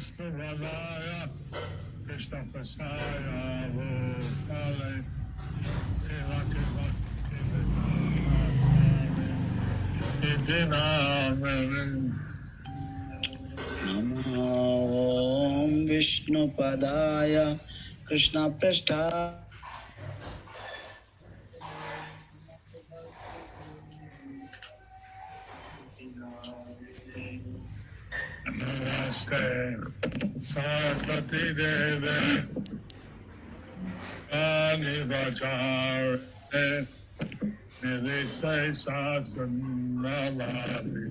Vishnupadaya Krishna Prasaya Bhutale Srivake Bhakti Vedanta Iti Namane Namo Om Vishnupadaya Krishna Prasthaya Namaste Saraswati Devi Anivacharane Nidhisai Sasannavadi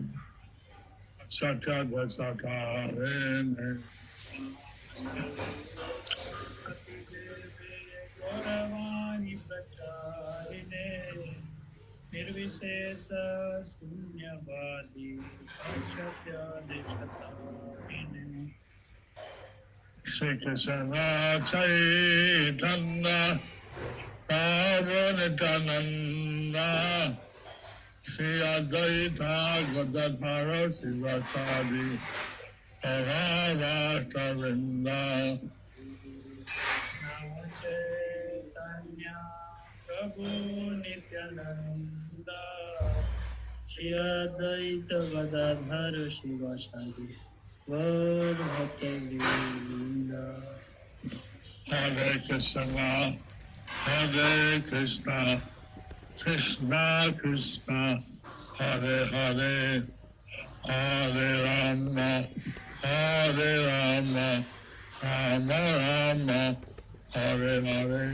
Sakadvasakarene Gauravani Pracharine Nirvishesa Sunyavadi Paschatya Deshatarine Shri Krishna Chaitanya Prabhu Nityananda Shri Advaita Gadadhara Sivasadi Bhagavatamrinda Chaitanya Prabhu Nityananda Shri Advaita Gadadhara Sivasadi Bhagavatamrinda Hare Krishna Hare Krishna Krishna Krishna Hare Hare Hare Rama Hare Rama Rama Rama Hare Hare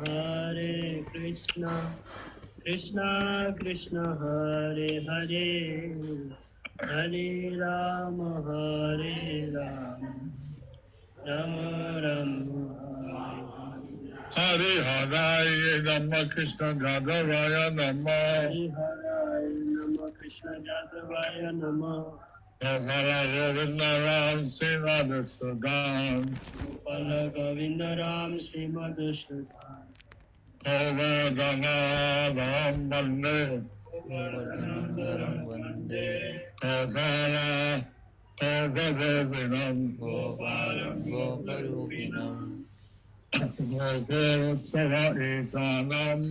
Hare Krishna Krishna Krishna Hare Hare Hare Rama Hare Rama Rama Rama Hare Hare Rama Krishna Jadavaya Nama Hare Hare Rama Krishna Jadavaya Nama Gopala Govinda Ram Srimad Sudan Gopala Govinda Ram Srimad Sudan Govardhana Ram Vande Govardhana Vande Gopala Govinam Gopalam Goparupinam Gokulotsava Etanam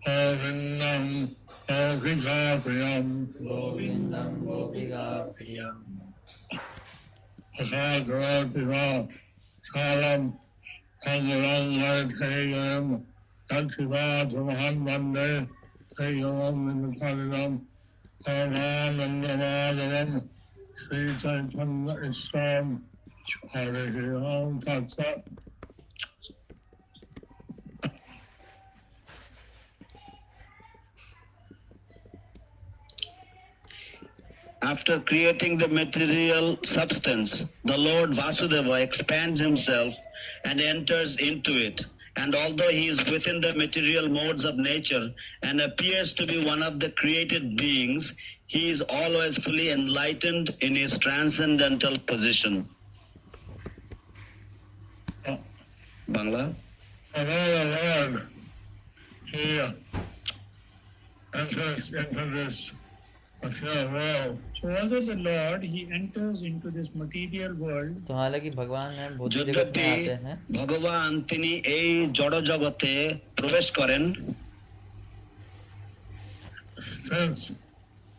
Govindam Govikapriyam Govindam Govikapriyam Asagrativa Salam Pangaram Vaithayam Tatsiva Samahan Vande Sayyam Nimatalinam Pavanandavadavam Sri Chaitanya Islam Hare Om Tat Sat. After creating the material substance, the Lord Vasudeva expands himself and enters into it. And although he is within the material modes of nature and appears to be one of the created beings, he is always fully enlightened in his transcendental position. Bangla? Although the Lord, he enters into this material world. So although the Lord, he enters into this material world. तो हालांकि भगवान है भौतिक जगत में आते हैं भगवान তিনি এই জড় জগতে প্রবেশ করেন since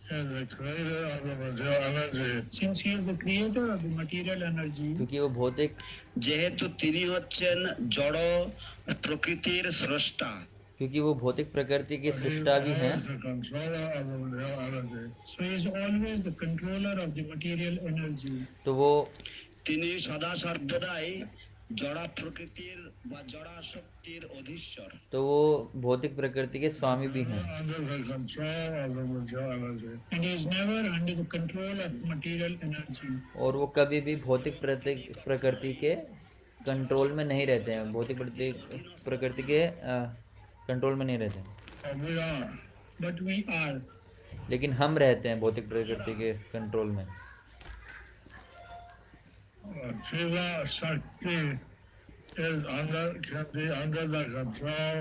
he is the creator of the material energy since he is the creator of the material energy क्योंकि वो भौतिक যেহেতু তিনি হচ্ছেন জড় প্রকৃতির স্রষ্টা क्योंकि वो भौतिक प्रकृति के सृष्टा भी हैं so he is always the controller of the material energy तो वो তিনি সদা সর্বদাই জড় প্রকৃতির বা জড় শক্তির অধীশ্বর तो वो भौतिक प्रकृति के स्वामी भी हैं and he is never under the control of material energy और वो कभी भी भौतिक प्रकृति के कंट्रोल में नहीं रहते हैं भौतिक प्रकृति के कंट्रोल में नहीं रहते but we are लेकिन हम रहते हैं भौतिक प्रकृति के कंट्रोल में Shiva Shakti is under the control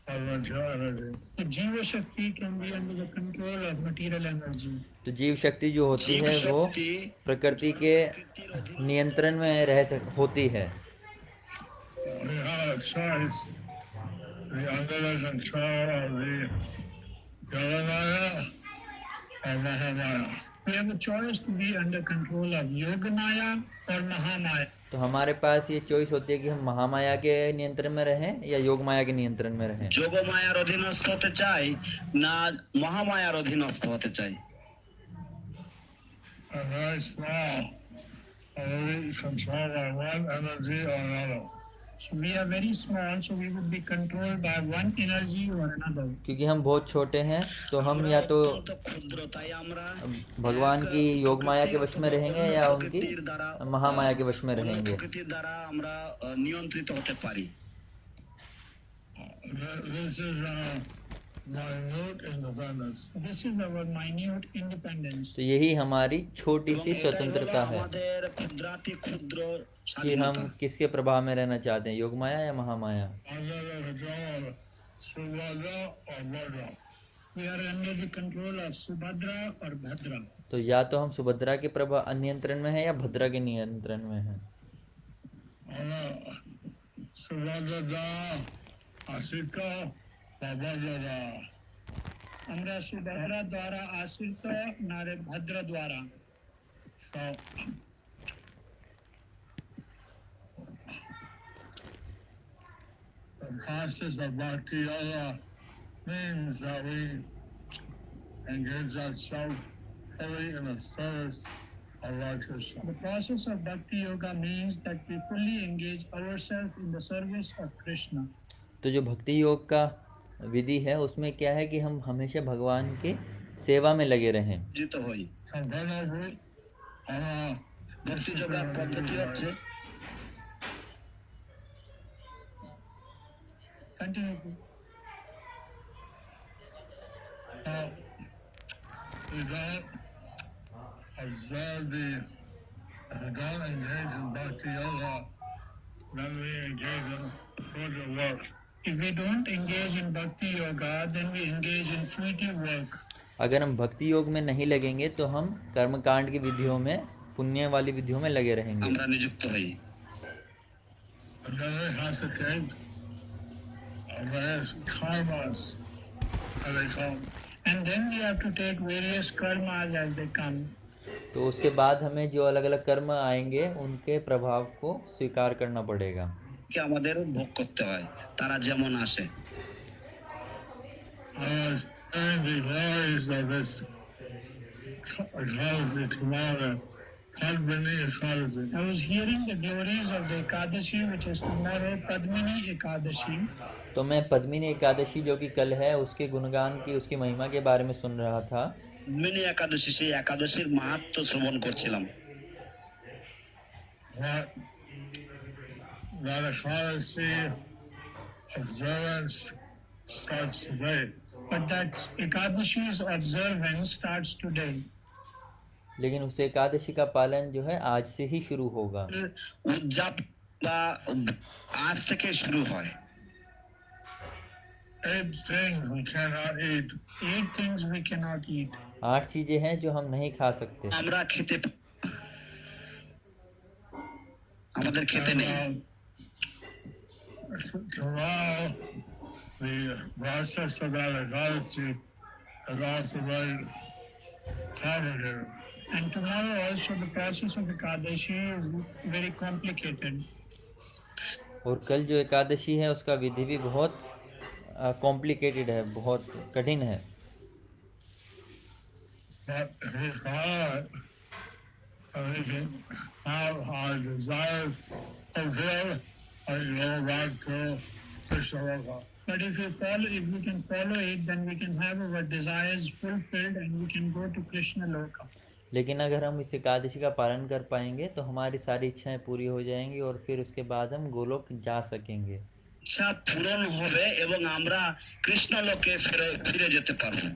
of material energy. The Jiva Shakti can be under the control of material energy. तो जीव शक्ति जो होती जीव है वो शक्ति प्रकृति के नियंत्रण में होती है। We have a choice to be under the control of the Yogamaya or Mahamaya. We have a choice to be under control of Yogamaya or Mahamaya. तो हमारे पास ये चॉइस होती है कि हम महामाया के नियंत्रण में रहें या योग माया के नियंत्रण में रहें। যোগমায়ার অধীনস্থ হতে চাই না মহামায়ার অধীনস্থ হতে চাই। A very small, only controlled by one energy or another. So we are very small, so we would be controlled by one energy or another. क्योंकि हम बहुत छोटे हैं तो हम या तो অত্যন্ত ক্ষুদ্র, তাই আমরা भगवान की योग माया के वश में रहेंगे या उनकी महामाया के वश में रहेंगे। প্রকৃতির দ্বারা আমরা নিয়ন্ত্রিত হতে পারি। This is minute independence. This is our minute independence. तो यही हमारी छोटी सी এবং এটাই হলো स्वतंत्रता है আমাদের ক্ষুদ্রাতি ক্ষুদ্র कि স্বাধীনতা। हम किसके प्रभाव में रहना चाहते हैं, योग माया या Mahamaya. Under the control of Subhadra or Bhadra. We are under the control of Subhadra or Bhadra. तो या तो हम सुभद्रा के प्रभाव नियंत्रण में है या भद्रा के नियंत्रण में है। Subhadra, Asita, Bhadra. আমরা সুভদ্রা দ্বারা আশ্রিত নারে ভদ্র দ্বারা। So the process of bhakti yoga means that we engage ourselves fully in the service of Lord Krishna. The process of bhakti yoga means that we fully engage ourselves in the service of Krishna. तो जो भक्ति योग का विधि है उसमें क्या है कि हम हमेशा भगवान के सेवा में लगे रहें। জিত হই। ভক্তি যোগার পদ্ধতি হচ্ছে Continue. So we don't observe the, if we don't engage in bhakti yoga, then we engage in fruitive work. If we don't engage in bhakti yoga, then we engage in fruitive work. अगर हम भक्ति योग में नहीं लगेंगे तो हम कर्मकांड की विधियों में, पुण्य वाली विधियों में लगे रहेंगे। আমরা নিযুক্ত হই। And then we have to take various karmas as they come. And then we have to take various karmas as they come. तो उसके बाद हमें जो अलग अलग कर्म आएंगे उनके प्रभाव को स्वीकार करना पड़ेगा। কি আমাদের ভোগ করতে হয়, তারা যেমন আসে। And the glories of this Ekadasi tomorrow, Padmini Ekadasi. I was hearing the glories of the Ekadashi, which is tomorrow, Padmini Ekadashi. तो मैं पद्मिनी एकादशी जो कि कल है उसके गुणगान की, उसकी महिमा के बारे में सुन रहा था। মিনি একাদশী, সেই একাদশীর মাহাত্ম্য শ্রবণ করছিলাম। That Ekadasi observance starts today. But that Ekadashi's observance starts today. लेकिन उस एकादशी का पालन जो है आज से ही शुरू होगा। উদযাপন বা আজ থেকে শুরু হয়। 8 things we cannot eat. 8 things we cannot eat. 8 चीजें हैं जो हम नहीं खा सकते। আমরা খেতে, আমাদের খেতে নেই। Tomorrow, the process of that Ekadasi is also very complicated. And tomorrow also the process of Ekadashi is very complicated. और कल जो एकादशी है उसका विधि भी बहुत कॉम्प्लिकेटेड है, बहुत कठिन है। But if we follow it, we can have our desires fulfilled and go back to Krishna Loka. But if we can follow it, then we can have our desires fulfilled and we can go to Krishna Loka. लेकिन अगर हम इस एकादशी का पालन कर पाएंगे तो हमारी सारी इच्छाएं पूरी हो जाएंगी और फिर उसके बाद हम गोलोक जा सकेंगे। ইচ্ছা পূরণ হবে এবং আমরা কৃষ্ণ লোকে ফিরে যেতে পারবো।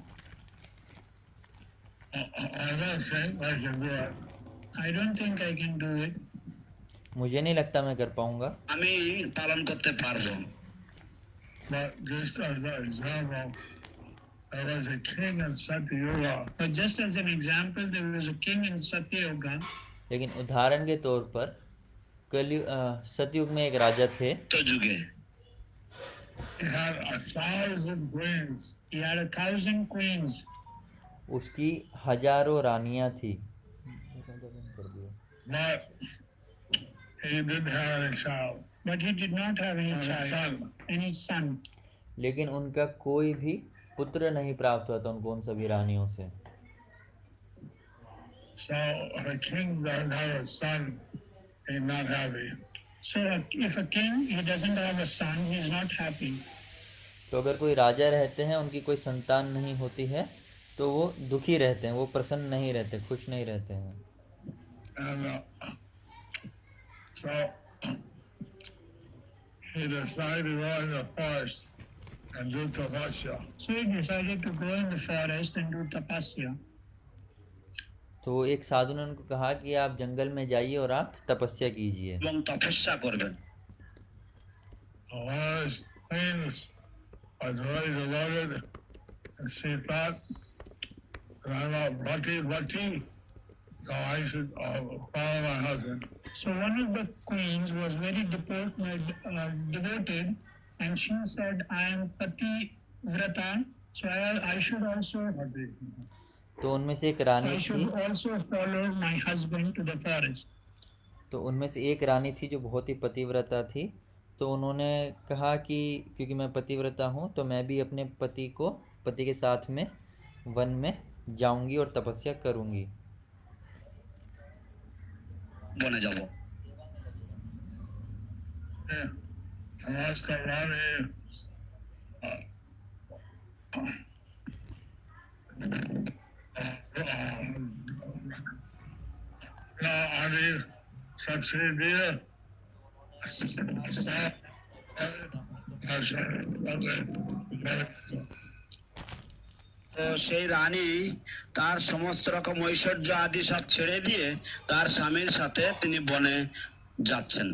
I don't think I can do it. मुझे नहीं लगता मैं कर पाऊंगा। আমি পালন করতে পারবো। But just as an example, there was a king in Satyuga. But just as an example, there was a king in Satyuga. लेकिन उदाहरण के तौर पर सतयुग में एक राजा थे तो जुगे He had 1,000 queens. He had 1,000 queens. उसकी हजारों रानियां थी But he didn't have any child. But he did not have any Any child, son. any son. लेकिन उनका कोई भी पुत्र नहीं प्राप्त हुआ था उनको उन सभी रानियों से। So if a king doesn't have a son, he's not happy. So if a king, he doesn't have a son, he is not happy. तो अगर कोई राजा रहते हैं उनकी कोई संतान नहीं होती है तो वो दुखी रहते हैं, वो प्रसन्न नहीं रहते, खुश नहीं रहते हैं। And so he decided to go in the forest and do tapasya. So he decided to go in the forest and do tapasya. तो एक साधु ने उनको कहा कि आप जंगल में जाइए और आप तपस्या कीजिए এবং তপস্যা করবেন। One of his queens was very devoted, and she thought that I'm a bhakti, so I should follow my husband. So one of the queens was very devoted, and she said, I am Pati Vrata, so I should also, तो उनमें से एक so Rani I थी should also follow my husband to the forest. तो उनमें से एक रानी थी जो बहुत ही पतिव्रता थी। तो उन्होंने कहा कि क्योंकि मैं पतिव्रता हूँ तो मैं भी अपने पति के साथ में वन में जाऊंगी और तपस्या करूंगी। বনে যাব। Samasta Rani Adi succeeded. তো সেই রানী তার সমস্ত রকম ঐশ্বর্য আদি সব ছেড়ে দিয়ে তার স্বামীর সাথে তিনি বনে যাচ্ছেন।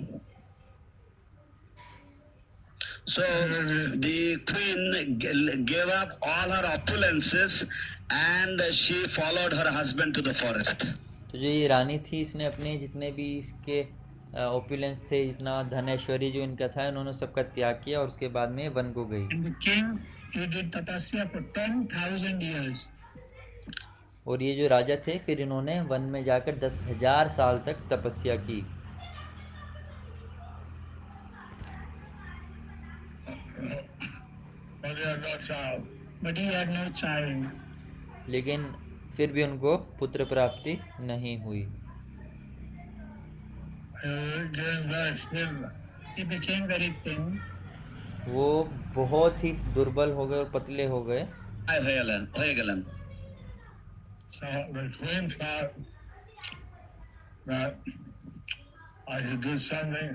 So the queen gave up all her opulences and she followed her husband to the forest. तो जो ये रानी थी इसने अपने जितने भी इसके ओपुलेंस थे, जितना धन ऐश्वर्य जो इनका था, इन्होंने सबका त्याग किया और उसके बाद में वन को गई। And the king, he did tapasya for 10,000 years. और ये जो राजा थे फिर इन्होंने वन में जाकर 10,000 साल तक तपस्या की। But he had no child. लेकिन फिर भी उनको पुत्र प्राप्ति नहीं हुई। He became very thin. वो बहुत ही दुर्बल हो गए और पतले हो गए। হয়ে গেলেন। So the queen thought that I should do something.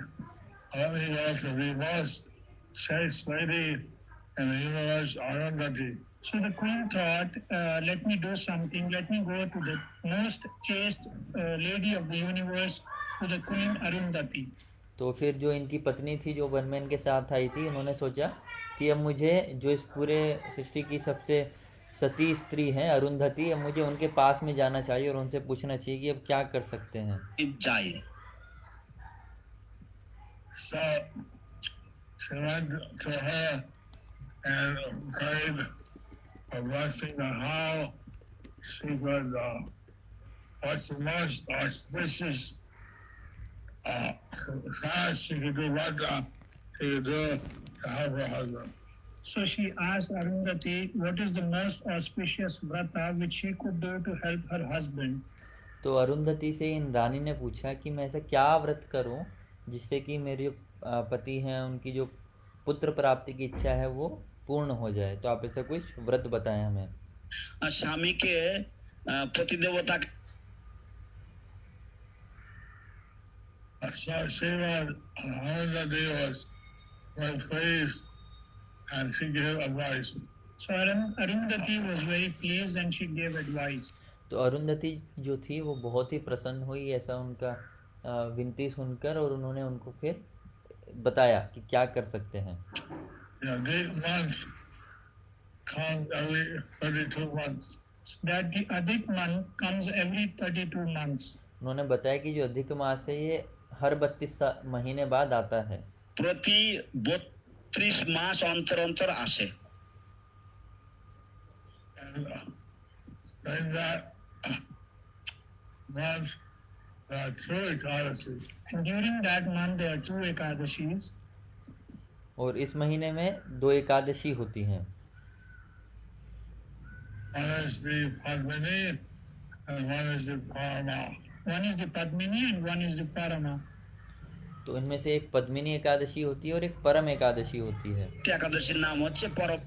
Let me go to the most chaste lady in the universe, Arundhati. So the queen thought, let me do something. Let me go to the most chaste lady of the universe, to the queen Arundhati. तो फिर जो इनकी पत्नी थी जो one में इनके साथ आई थी, उन्होंने सोचा कि अब मुझे जो इस पूरे सृष्टि की सबसे सती स्त्री हैं अरुंधति, अब मुझे उनके पास में जाना चाहिए और उनसे पूछना चाहिए कि अब क्या कर सकते हैं। যাই। So she went to her and prayed a blessing on how she could, what's the most auspicious fast she could do, what she could do to help her husband. So she asked Arundhati what is the most auspicious vrata which she could do to help her husband. तो अरुंधति से इन रानी ने पूछा कि मैं ऐसा क्या व्रत करूं जिससे कि मेरे जो पति हैं उनकी जो पुत्र प्राप्ति की इच्छा है वो पूर्ण हो जाए। तो आप ऐसा कुछ व्रत बताएं हमें। স্বামীকে প্রতিদেবতা So she was, Arundhati was very pleased and she gave advice. So Arundhati was very pleased and she gave advice. तो अरुंधति जो थी वो बहुत ही प्रसन्न हुई ऐसा उनका विनती सुनकर, और उन्होंने उनको फिर बताया कि क्या कर सकते हैं। the months come every 32 months. that the Adhik month comes every 32 months. उन्होंने बताया कि जो अधिक मास है ये हर 32 महीने बाद आता है। প্রতি 32 মাস অন্তর অন্তর আসে। And in that month, there are two Ekadashis. And during that month there are 2 Ekadashis. और इस महीने में 2 एकादशी होती हैं। One is the Padmini and one is the Parama. One is the Padmini and one is the Parama. तो इनमें से एक पद्मिनी एकादशी होती है और एक परम एकादशी होती है। একাদশীর নাম হচ্ছে পরম।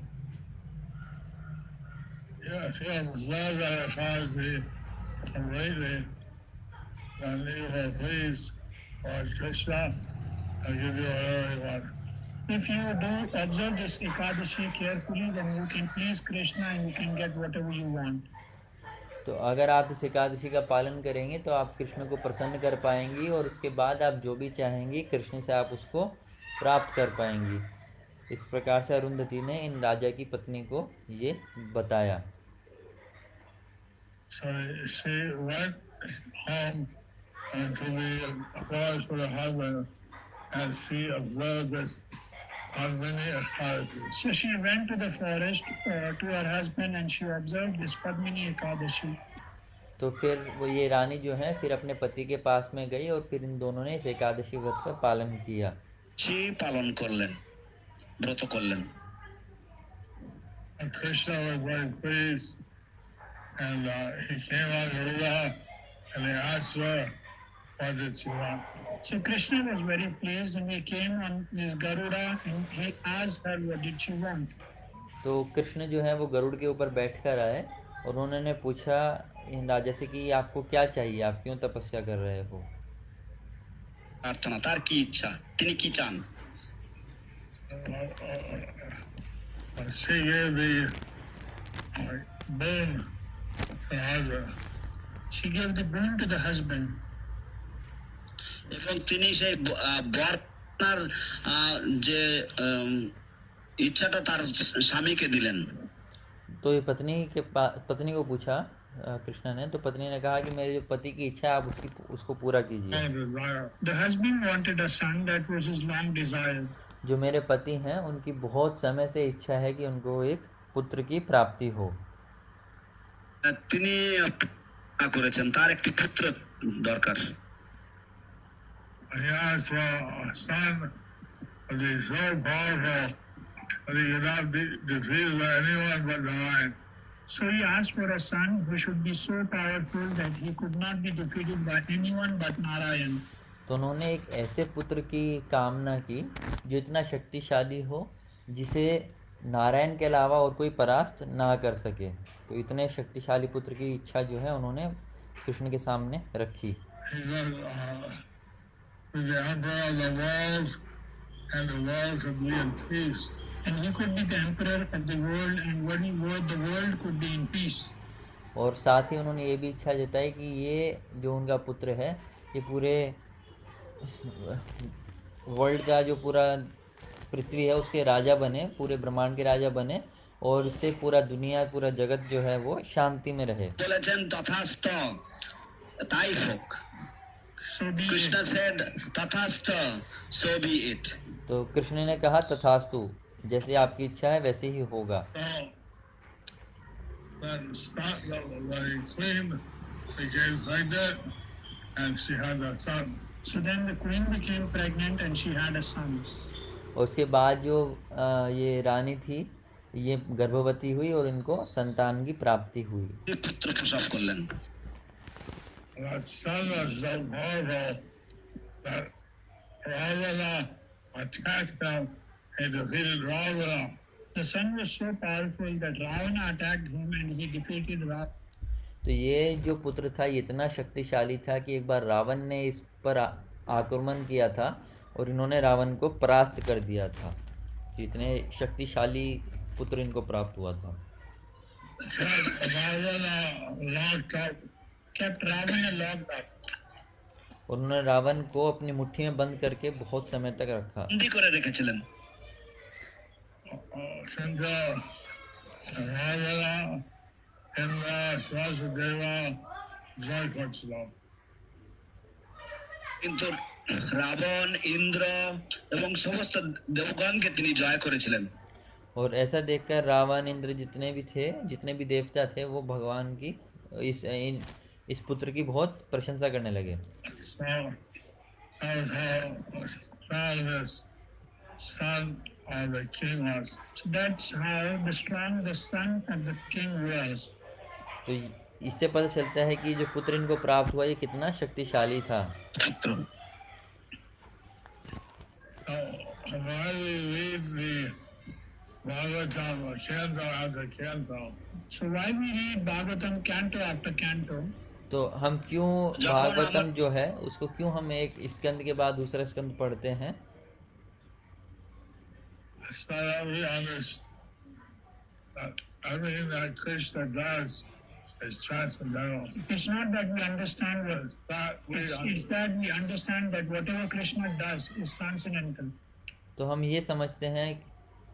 Yeah, if you observe that Ekadasi completely, then you will please Lord Krishna and give you whatever you want. If you do observe this Ekadashi carefully, then you can please Krishna and you can get whatever you want. तो अगर आप इस एकादशी का पालन करेंगे तो आप कृष्ण को प्रसन्न कर पाएंगी और उसके बाद आप जो भी चाहेंगी कृष्ण से आप उसको प्राप्त कर पाएंगी। इस प्रकार से अरुंधति ने इन राजा की पत्नी को ये बताया। So she went home and to the forest with her husband, and she observed this Padmini Ekadasi. So she went to the forest to her husband and she observed this Padmini Ekadashi. तो फिर वो ये रानी जो है फिर अपने पति के पास में गई और फिर इन दोनों ने इस एकादशी व्रत का पालन किया। সে পালন করলেন, ব্রত করলেন। And Krishna was very pleased, and he came on Garuda and he asked her, what did she want? So Krishna was very pleased and he came on his Garuda and he asked her what did she want. तो कृष्ण जो है वो गरुड़ के ऊपर बैठकर आए और उन्होंने पूछा इन राजा से कि आपको क्या चाहिए, आप क्यों तपस्या कर रहे हो। প্রার্থনা, তার কি ইচ্ছা, তিনি কি চান। She gave the boon to her husband. She gave the boon to the husband. এবং তিনি সেই বরনার যে ইচ্ছাটা তার স্বামীকে দিলেন। तो ये पत्नी को पूछा कृष्ण ने, तो पत्नी ने कहा कि मेरे जो पति की इच्छा है आप उसको पूरा कीजिए। The husband wanted a son, that was his long desire. जो मेरे पति हैं उनकी बहुत समय से इच्छा है कि उनको एक पुत्र की प्राप्ति हो। তিনি করেছেন তার একটি পুত্র দরকার। He asked for a son who is so powerful that he cannot be defeated by anyone but Narayan. So he asked for a son who should be so powerful that he could not be defeated by anyone but Narayan. तो उन्होंने एक ऐसे पुत्र की कामना की जो इतना शक्तिशाली हो जिसे नारायण के अलावा और कोई परास्त ना कर सके। तो इतने शक्तिशाली पुत्र की इच्छा जो है उन्होंने कृष्ण के सामने रखी। He was the emperor of the world, and the world could be in peace. And he could be the emperor of the world and the world could be in peace. और साथ ही उन्होंने ये भी इच्छा जताई कि ये जो उनका पुत्र है ये पूरे वर्ल्ड का जो पूरा पृथ्वी है उसके राजा बने, पूरे ब्रह्मांड के राजा बने और इससे पूरा दुनिया पूरा जगत जो है वो शांति में रहे। বলেছেন তথাস্ত, তাই হোক। So be Krishna it. said তথাস্ত, so be it। तो कृष्ण ने कहा तथास्तु, जैसे आपकी इच्छा है वैसे ही होगा। So then the queen became pregnant and she had a son. So then the queen became pregnant and she had a son. और उसके बाद जो ये रानी थी ये गर्भवती हुई और इनको संतान की प्राप्ति हुई। পুত্র প্রসব করলেন। That son was so powerful that Ravana attacked them and defeated Ravana. The son was so powerful that Ravana attacked him and he defeated Ravana. तो ये जो पुत्र था ये इतना शक्तिशाली था कि एक बार रावण ने इस पर आक्रमण किया था और इन्होंने रावण को परास्त कर दिया था। इतने शक्तिशाली पुत्र इनको प्राप्त हुआ था। Kept Ravana locked up. और उन्होंने रावण को अपनी मुट्ठी में बंद करके बहुत समय तक रखा। বন্দী করে রেখেছিলেন। Sindhu, Ravana, Indra, Vasudeva, জয় করছিল। কিন্তু রাবণ, ইন্দ্র এবং সমস্ত দেবগণকে তিনি জয় করেছিলেন। और ऐसा देखकर रावण, इंद्र जितने भी थे, जितने भी देवता थे, वो भगवान की इस पुत्र की बहुत प्रशंसा करने लगे। So that was how strong this son of the king was. So that's how strong the son of the king was. तो इससे पता चलता है कि जो पुत्र इनको प्राप्त हुआ ये कितना शक्तिशाली था। পুত্র। So why we read the Bhagavatam canto after canto? So why we read Bhagavatam canto after canto? तो हम क्यों जब भागवतम हम- जो है उसको क्यों हम एक स्कंद के बाद दूसरा स्कंद पढ़ते हैं? So that we understand that everything that Krishna does is transcendental. It's not that we understand what It's that we it's that we understand that whatever Krishna does is transcendental. तो हम ये समझते हैं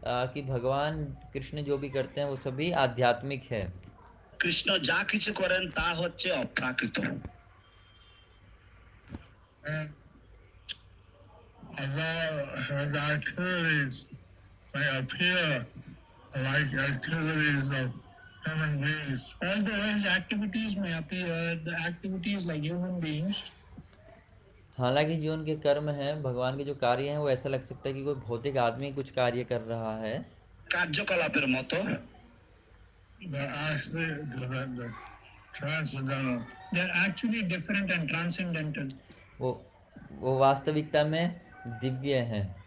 कि भगवान कृष्ण जो भी करते हैं वो सभी आध्यात्मिक है। কৃষ্ণ যা কিছু করেন তা হচ্ছে অপ্রাকৃত। And although his activities may appear like activities of human beings, Although his activities may appear the activities like human beings, हालांकि जो उनके कर्म हैं, भगवान के जो कार्य हैं, वो ऐसा लग सकता है कि कोई भौतिक आदमी कुछ कार्य कर रहा है, কার্যকলাপের মতো, they're actually different, transcendental. they're actually different and transcendental. वो वास्तविकता में दिव्य हैं।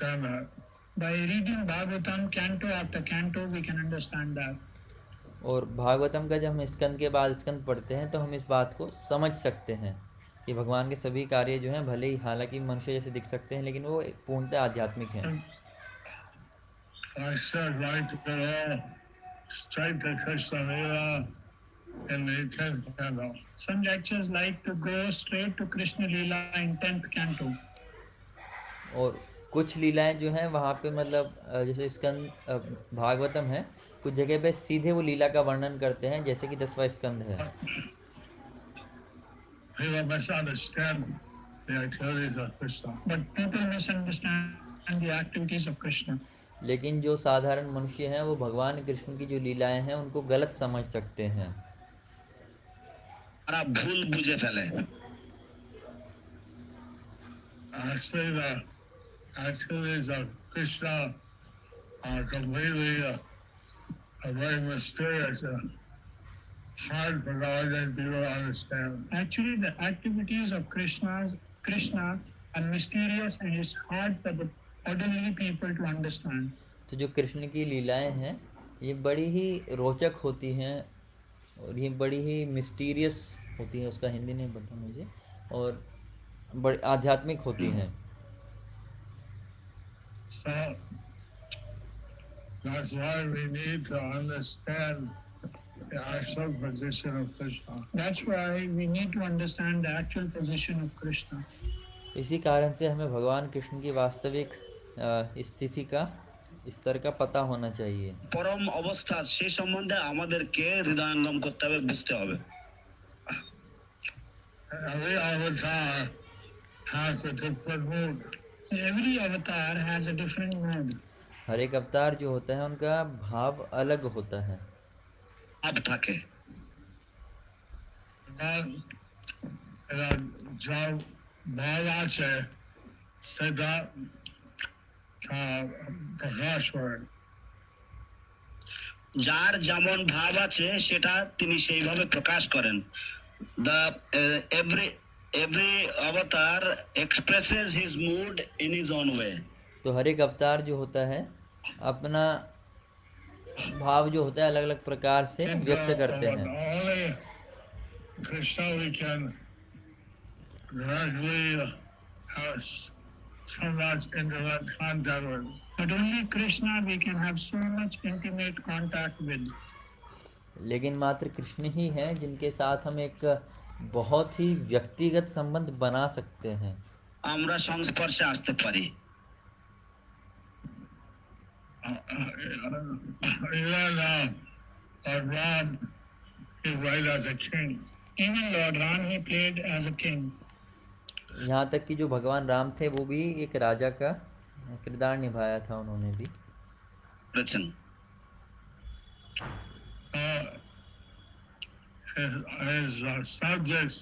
Understand that. By reading Bhagavatam canto after canto, we can understand that. और भागवतम का जब हम स्कंद के बाद स्कंद पढ़ते हैं तो हम इस बात को समझ सकते हैं कि भगवान के सभी कार्य जो हैं, भले ही हालांकि मनुष्य जैसे दिख सकते हैं, लेकिन वो पूर्णतः आध्यात्मिक हैं। I said right to go straight to Krishna Lila in the 10th canto. Some lectures like to go straight to Krishna Leela in 10th canto. और कुछ लीलाएं जो हैं वहाँ पे मतलब जैसे स्कंद भागवतम है, कुछ जगह पे सीधे वो लीला का वर्णन करते हैं, जैसे कि 10वां स्कंद है। People misunderstand the activities of Krishna. But people misunderstand the activities of Krishna. लेकिन जो साधारण मनुष्य हैं वो भगवान कृष्ण की जो लीलाएं हैं उनको गलत समझ सकते हैं। তারা ভুল বুঝে ফেলে। Actually, the activities of Krishna are completely very mysterious and hard for ordinary people to understand. Actually, the activities of Krishna are mysterious and it's hard for the ordinary people to understand. तो जो कृष्ण की लीलाएं हैं ये बड़ी ही रोचक होती हैं और ये बड़ी ही मिस्टीरियस होती हैं, उसका हिंदी नहीं पता मुझे, और बड़ी आध्यात्मिक होती हैं। So that's why we need to understand the actual position of Krishna. That's why we need to understand the actual position of Krishna. इसी कारण से हमें भगवान कृष्ण की वास्तविक स्थिति का, स्तर का पता होना चाहिए। পরম অবস্থা সেই সম্বন্ধে আমাদেরকে হৃদয়ঙ্গম করতে হবে, বুঝতে হবে। Every avatar has a different mood. Every avatar has a different mood. हर एक अवतार जो होता है उनका भाव अलग होता है। ভাব থাকে। जब बाबा से सदा प्रकाश হয়, যার যেমন ভাব আছে সেটা তিনি সেইভাবে প্রকাশ করেন। every avatar expresses his mood in his own way. तो हर एक अवतार जो होता है अपना भाव जो होता है अलग अलग प्रकार से व्यक्त करते हैं। only Krishna we can directly have so much intimate contact with. But only Krishna we can have so much intimate contact with. लेकिन मात्र कृष्ण ही हैं जिनके साथ हम एक बहुत ही व्यक्तिगत संबंध बना सकते हैं। আমরা সংস্পর্শে আসতে পারি। Even Lord Ram, he played as a king. Even Lord Ram, he played as a king. यहाँ तक कि जो भगवान राम थे वो भी एक राजा का किरदार निभाया था उन्होंने भी। করেছেন। His subjects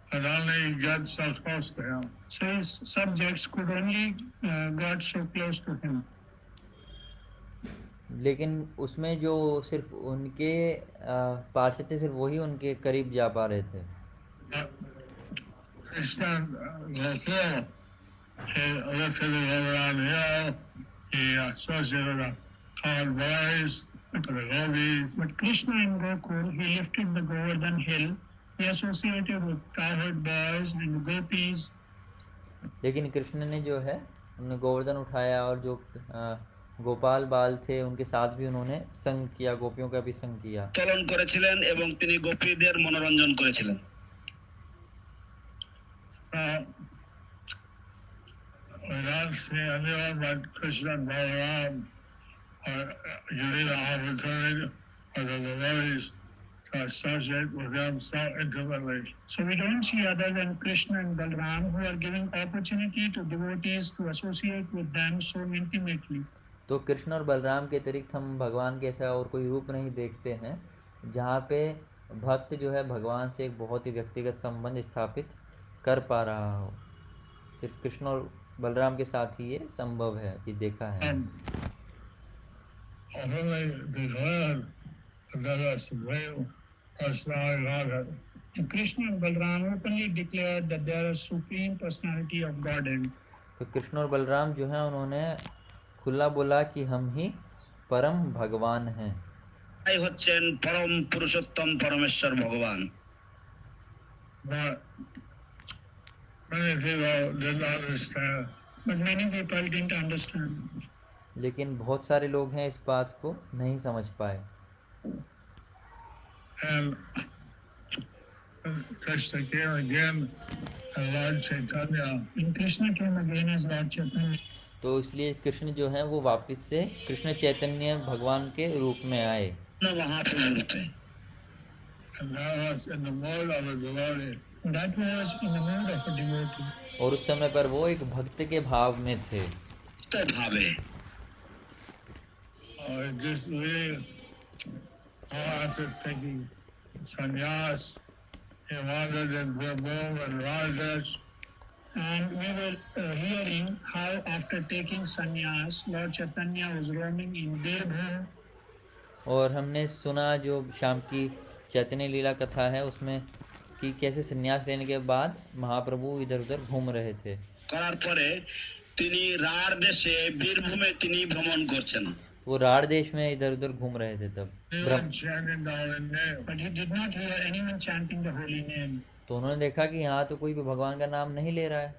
could only get so close to him. So his subjects could only got so close to him. लेकिन उसमें जो सिर्फ उनके पार्षद थे, सिर्फ वही उनके करीब जा पा रहे थे। Krishna Gokul, he lifted it over on the hill. He associated the colored boys with the gopis. But Krishna in Gokul, he lifted the Govardhan hill. He associated with cowherd boys and gopis. लेकिन कृष्ण ने जो है उन्होंने गोवर्धन उठाया और जो गोपाल बाल थे उनके साथ भी उन्होंने संग किया, गोपियों का भी संग किया। উত্তোলন করেছিলেন এবং তিনি গোপীদের মনোরঞ্জন করেছিলেন। We don't see anyone but Krishna and Balaram are getting the opportunity for the devotees to associate with them so intimately. So we don't see other than Krishna and Balram who are giving opportunity to devotees to associate with them so intimately. तो कृष्ण और बलराम के अतिरिक्त हम भगवान के ऐसा और कोई रूप नहीं देखते हैं जहाँ पे भक्त जो है भगवान से एक बहुत ही व्यक्तिगत संबंध स्थापित कर पा रहा हो। सिर्फ कृष्ण और बलराम के साथ ही ये संभव है, ये देखा है। Openly declared that the Supreme Personality of Godhead. And Krishna and Balram openly declared that they are Supreme Personality of Godhead. तो कृष्ण और बलराम जो है उन्होंने खुला बोला कि हम ही परम भगवान हैं। তাই হচ্ছেন পরম পুরুষোত্তম পরমেশ্বর ভগবান। But many people didn't understand. But many people didn't understand. लेकिन बहुत सारे लोग हैं इस बात को नहीं समझ पाए। And Krishna came again as Lord Chaitanya. And Krishna came again as Lord Chaitanya. तो इसलिए कृष्ण जो है वो वापस से कृष्ण चैतन्य भगवान के रूप में आए। महाप्रभु थे। And that was in the mode of a devotee. That was in the mood of a devotee. और उस समय पर वो एक भक्त के भाव में थे। তো ভাবে Just really, after taking sannyas, he wandered in Vibhum and Rajesh. And we were hearing how after taking sannyas, Lord Chaitanya was roaming in Birbhum. और हमने सुना जो शाम की चैतन्य लीला कथा है उसमें कि कैसे संन्यास लेने के बाद महाप्रभु इधर उधर घूम रहे थे। করার পরে তিনি রাঢ় দেশে বীরভূমে তিনি ভ্রমণ করছেন। वो राढ़ देश में इधर उधर घूम रहे थे तब। He was chanting the holy name. But he did not hear anyone chanting the holy name. तो उन्होंने देखा कि यहाँ तो कोई भी भगवान का नाम नहीं ले रहा है,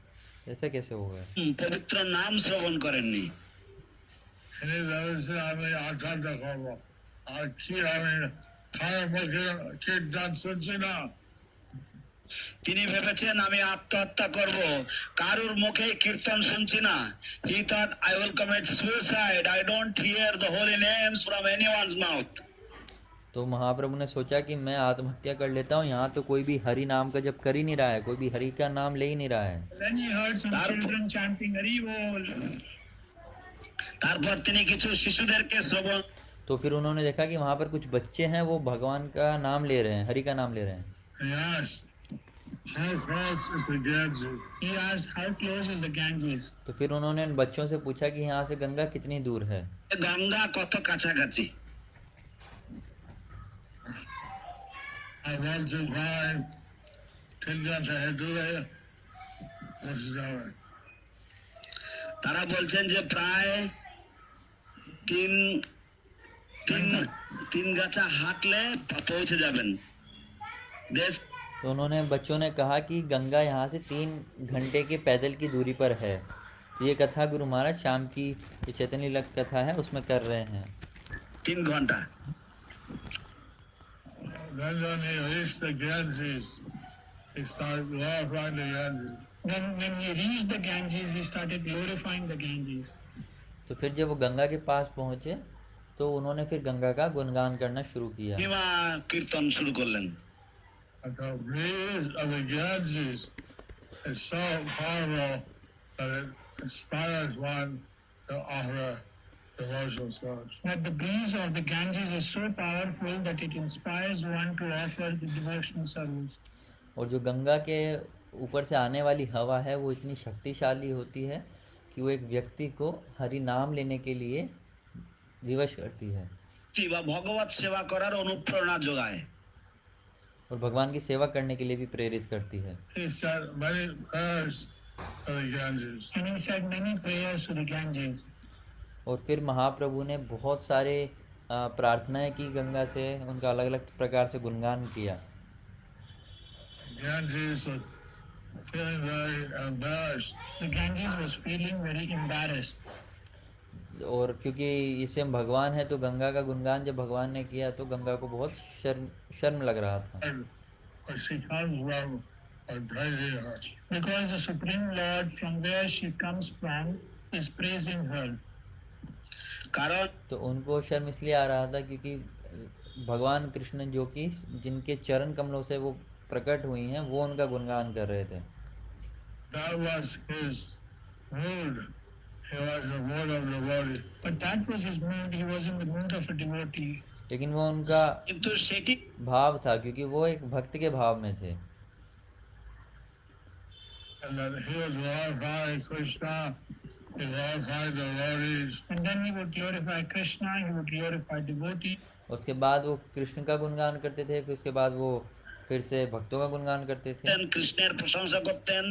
ऐसा कैसे हो गया? পবিত্র নাম শ্রবণ করেননি। তিনি ভেবেছেন আমি আত্মহত্যা করবো, আর কি আমি কারোর মুখে কীর্তন শুনছি না। তিনি ভেবেছেন আমি আত্মহত্যা করব, কারুর মুখে কীর্তন শুনছি না। He thought I will commit suicide. I don't hear the holy names from anyone's mouth. तो महाप्रभु ने सोचा कि मैं आत्महत्या कर लेता हूँ, यहाँ तो कोई भी हरि नाम का जब कर ही नहीं रहा है, कोई भी हरि का नाम ले ही नहीं रहा है। Then he heard some children chanting Hari Bol. তারপর তিনি কিছু শিশুদেরকে শ্রবণ तो फिर उन्होंने देखा कि वहाँ पर कुछ बच्चे हैं वो भगवान का नाम ले रहे हैं, हरि का नाम ले रहे हैं। He asked, how close is the Ganges? He asked, how close is the Ganges? तो फिर उन्होंने उन बच्चों से पूछा कि यहाँ से गंगा कितनी दूर है। গঙ্গা কত কাছাকাছি। I want to find Tilgata Hedule. This is our. তারা বলছেন যে প্রায় তিন গাছা হাঁটলে পৌঁছে যাবেন। দেশ तो उन्होंने बच्चों ने कहा कि गंगा यहाँ से 3 घंटे के पैदल की दूरी पर है। तो ये कथा गुरु महाराज शाम की जो चैतन्य लीला कथा है उसमें कर रहे हैं। 3 ঘন্টা। then when he reached the Ganges, he started glorifying the Ganges. When he reached the Ganges, he started glorifying the Ganges. तो फिर जब वो गंगा के पास पहुंचे तो उन्होंने फिर गंगा का गुणगान करना शुरू किया মহিমা কীর্তন শুরু করলেন। And the breeze of the Ganges is so powerful that it inspires one to offer devotional service. But the breeze of the Ganges is so powerful that it inspires one to offer the devotional service. और जो गंगा के ऊपर से आने वाली हवा है वो इतनी शक्तिशाली होती है कि वो एक व्यक्ति को हरि नाम लेने के लिए विवश करती है বা ভগবত সেবা করার অনুপ্রেরণা যোগায়। और भगवान की सेवा करने के लिए भी प्रेरित करती है। He said many prayers to the Ganges. And he said many prayers to the Ganges. और फिर महाप्रभु ने बहुत सारे प्रार्थनाएं की गंगा से, उनका अलग अलग प्रकार से गुणगान किया। Ganges was feeling very embarrassed. The Ganges was feeling very embarrassed. और क्योंकि इससे भगवान है तो गंगा का गुणगान जब भगवान ने किया तो गंगा को बहुत शर्म लग रहा था। But she comes from a praising her. Because the Supreme Lord, from where she comes from, is praising her. কারণ तो उनको शर्म इसलिए आ रहा था क्योंकि भगवान कृष्ण जो कि जिनके चरण कमलों से वो प्रकट हुई हैं वो उनका गुणगान कर रहे थे। That was his mood. He was the mood of devotee. But that was his mood. He was in the mood of a devotee. लेकिन वो उनका কিন্তু সেটি भाव था क्योंकि वो एक भक्त के भाव में थे। And then he was glorifying Krishna. He glorified the devotees. And then he would glorify Krishna, he would glorify devotee. उसके बाद वो कृष्ण का गुणगान करते थे, फिर उसके बाद वो फिर से भक्तों का गुणगान करते थे। কৃষ্ণের প্রশংসা করতেন,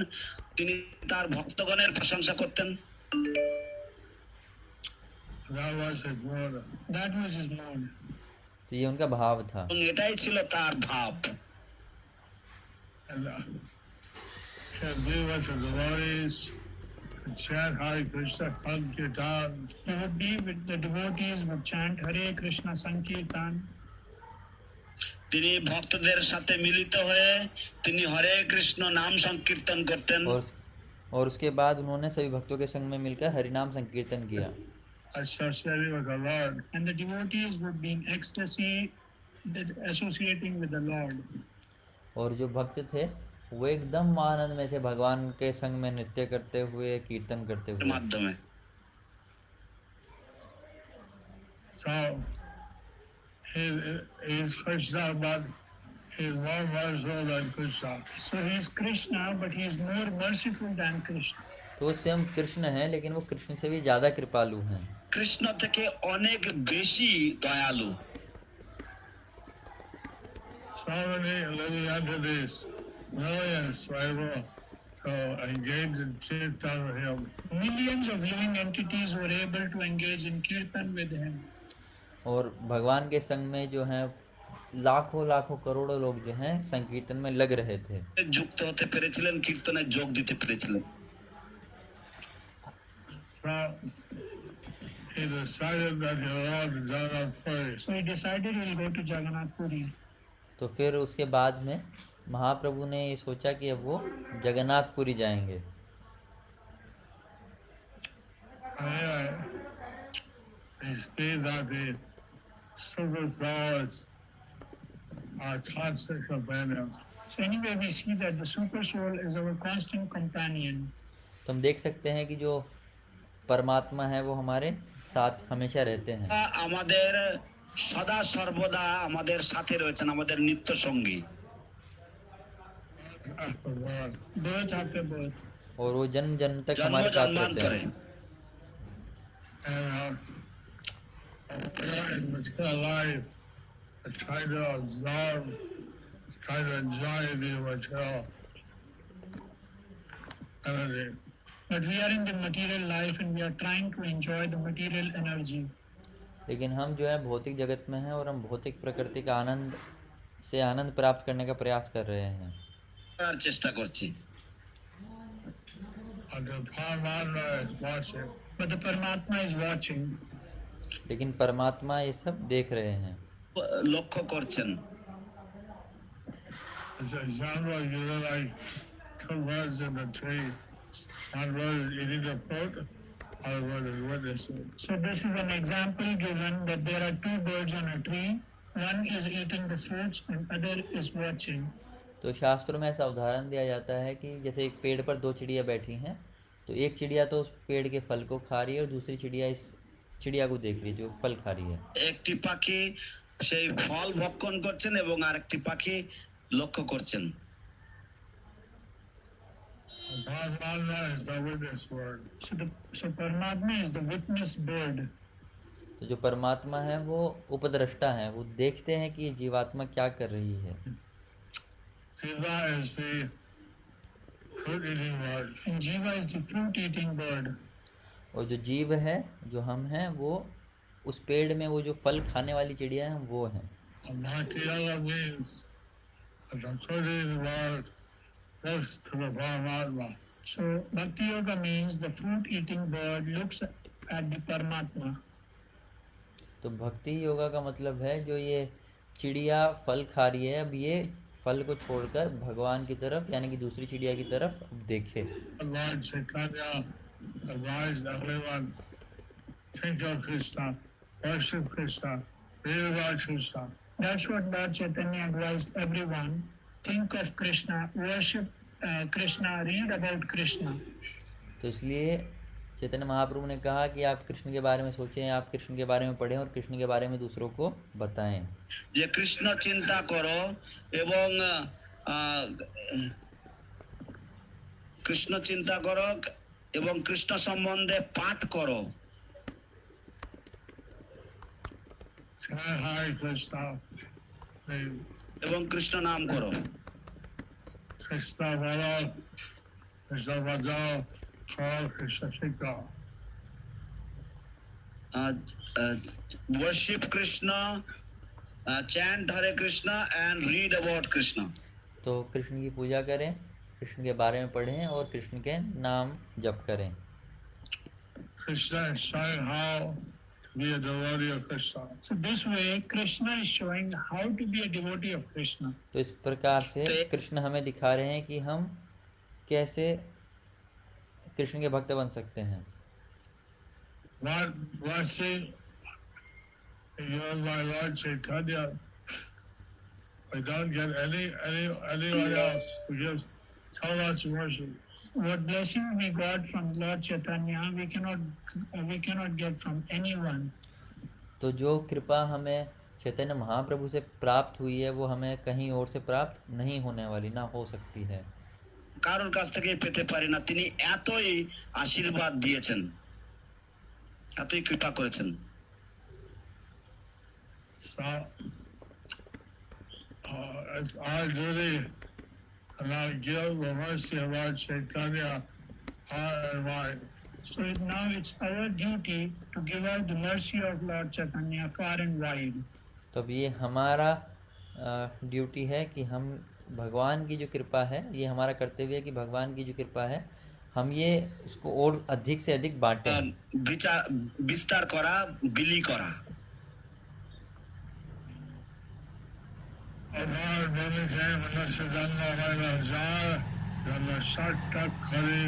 তিনি তার ভক্তগণের প্রশংসা করতেন। That was his mood. That was his mood. तो ये उनका भाव था। এবং এটাই ছিল তার ভাব। And he'd be with the devotees and chant Hare Krishna Sankirtan. He would be with the devotees, would chant Hare Krishna Sankirtan. তিনি ভক্তদের সাথে মিলিত হয়ে তিনি হরে কৃষ্ণ নাম সংকীর্তন করতেন। और उसके बाद उन्होंने सभी भक्तों के संग में मिलकर हरिनाम संकीर्तन किया। Associating with the Lord. And the devotees would be in ecstasy, associating with the Lord. और जो भक्त थे वो एकदम आनंद में थे, भगवान के संग में नृत्य करते हुए, कीर्तन करते हुए। माध्यमे So he's Krishna, but he's more merciful than Krishna. So he is Krishna, but he is more merciful than Krishna. तो वो स्वयं कृष्ण है लेकिन वो कृष्ण से भी ज्यादा कृपालु हैं। কৃষ্ণ থেকে অনেক বেশি দয়ালু। So many living entities, millions were able to engage in kirtan with him. Millions of living entities were able to engage in kirtan with him. और भगवान के संग में जो है लाखों लाखों करोड़ों लोग जो हैं संकीर्तन में लग रहे थे। যুক্ত হতে পেরেছিলেন, কীর্তনে যোগ দিতে পেরেছিলেন। So he decided that he would go to Jagannath Puri. So he decided he will go to Jagannath Puri. तो फिर उसके बाद में महाप्रभु ने ये सोचा कि अब वो जगन्नाथपुरी जाएंगे। Anyway, he sees that the super souls are constant companions. So anyway, we see that the super soul is our constant companion. तो हम देख सकते हैं कि जो परमात्मा है वो हमारे साथ हमेशा रहते हैं। আমাদের সদা সর্বদা আমাদের সাথে রয়েছেন, আমাদের নিত্য সঙ্গী। After birth. Birth after birth. और वो जन्म जन्म तक জন্ম हमारे साथ रहते জন্মান্তরে। हैं। And in material life, I try to absorb, try to enjoy the material energy. But we are in the material life and we are trying to enjoy the material energy. लेकिन हम जो है भौतिक जगत में हैं और हम भौतिक प्रकृति का आनंद से आनंद प्राप्त करने का प्रयास कर रहे हैं। করার চেষ্টা করছি। But the Paramatma is watching. But the Paramatma is watching. लेकिन परमात्मा ये सब देख रहे हैं। লক্ষ্য করছেন। As an example, you look like two birds in a tree. One bird is eating the fruit, other bird is witnessing. So this is an example given that there are two birds on a tree. One is eating the fruits and other is watching. तो शास्त्रों में ऐसा उदाहरण दिया जाता है कि जैसे एक पेड़ पर दो चिड़िया बैठी हैं, तो एक चिड़िया तो उस पेड़ के फल को खा रही है और दूसरी चिड़िया इस चिड़िया को देख रही है जो फल खा रही है। একটি পাখি সেই ফল ভক্ষণ করছেন এবং আরেকটি পাখি লক্ষ্য করছেন। Paramatma is the witness word. So Paramatma is the witness bird. तो जो परमात्मा है वो उपद्रष्टा है, वो देखते हैं कि ये जीवात्मा क्या कर रही है। Jiva is the fruit eating bird. And Jiva is the fruit eating bird. और जो जीव है, जो हम हैं, वो उस पेड़ में वो जो फल खाने वाली चिड़िया है वो हैं। Bhakti yoga means as a fruit eating bird looks to the Paramatma. So Bhakti Yoga means the fruit eating bird looks at the Paramatma. तो भक्ति योगा का मतलब है जो ये चिड़िया फल खा रही है, अब ये फल को छोड़कर भगवान की तरफ यानी कि दूसरी चिड़िया की तरफ अब देखे। Lord Chaitanya advised everyone think of Krishna, worship Krishna, read about Krishna. That's what Lord Chaitanya advised everyone. Think of Krishna, worship Krishna, read about Krishna. तो इसलिए चैतन्य महाप्रभु ने कहा कि आप कृष्ण के बारे में सोचें, आप कृष्ण के बारे में पढ़ें और कृष्ण के बारे में दूसरों को बताएं। যে কৃষ্ণ চিন্তা করো এবং কৃষ্ণ চিন্তা করো এবং কৃষ্ণ সম্বন্ধে পাঠ করো। Chant Hare Krishna, এবং কৃষ্ণ নাম করো। Krishna Bala, Krishna Vajra, Krishna Shikha. Worship Krishna, chant Hare Krishna and read about Krishna. तो कृष्ण की पूजा करें, कृष्ण के बारे में पढ़ें और कृष्ण के नाम जप करें। Krishna is showing how to be a devotee of Krishna. So this way Krishna is showing how to be a devotee of Krishna. तो इस प्रकार से कृष्ण हमें दिखा रहे हैं कि हम कैसे कृष्ण के भक्त बन सकते हैं। Not blessing given by Lord Chaitanya. We don't get anyone else who gives so much worship. What blessing we got from Lord Chaitanya, we cannot get from anyone. तो जो कृपा हमें चैतन्य महाप्रभु से प्राप्त हुई है वो हमें कहीं और से प्राप्त नहीं होने वाली, ना हो सकती है। কারোর কাছ থেকে পেতে পারি না, তিনি এতই আশীর্বাদ দিয়েছেন, এতই কৃপা করেছেন। So it's our duty to now give the mercy of Lord Chaitanya heart and mind. So now it's our duty to give out the mercy of Lord Chaitanya far and wide. तो अब ये हमारा duty है कि हम भगवान की जो कृपा है, ये हमारा कर्तव्य है कि भगवान की जो कृपा है हम ये उसको और अधिक से अधिक बांटें। বিস্তার করা, বিলি করা। Our Baby came in the Siddhanta Jar, and the Sakta Kari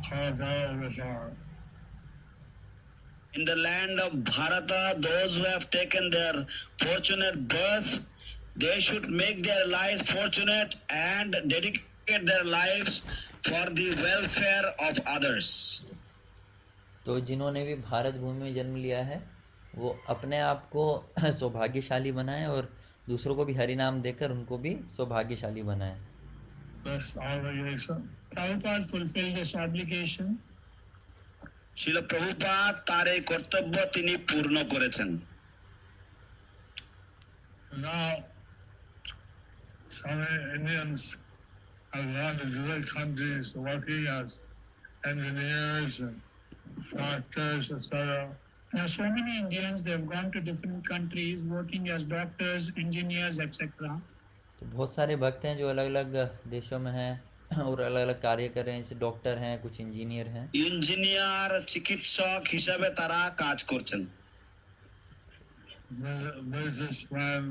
Khabha. In the land of Bharata, those who have taken their fortunate birth, they should make their lives fortunate and dedicate their lives for the welfare of others. तो जिन्होंने भी भारत भूमि में जन्म लिया है वो अपने आप को सौभाग्यशाली बनाएं और दूसरों को भी हरि नाम देकर उनको भी सौभाग्यशाली बनाएं। This obligation. Prabhupada fulfilled this obligation. শিল প্রভুপাদ তার এই কর্তব্য তিনি পূর্ণ করেছেন। Now, some Indians have gone to different countries working as engineers and doctors, etc. Now so many Indians, they have gone to different countries working as doctors, engineers, etc. तो बहुत सारे भक्त हैं जो अलग अलग देशों में हैं और अलग अलग कार्य कर रहे हैं, जैसे डॉक्टर हैं, कुछ इंजीनियर हैं। ইঞ্জিনিয়ার, চিকিৎসক হিসাবে তারা কাজ করছেন। Businessmen,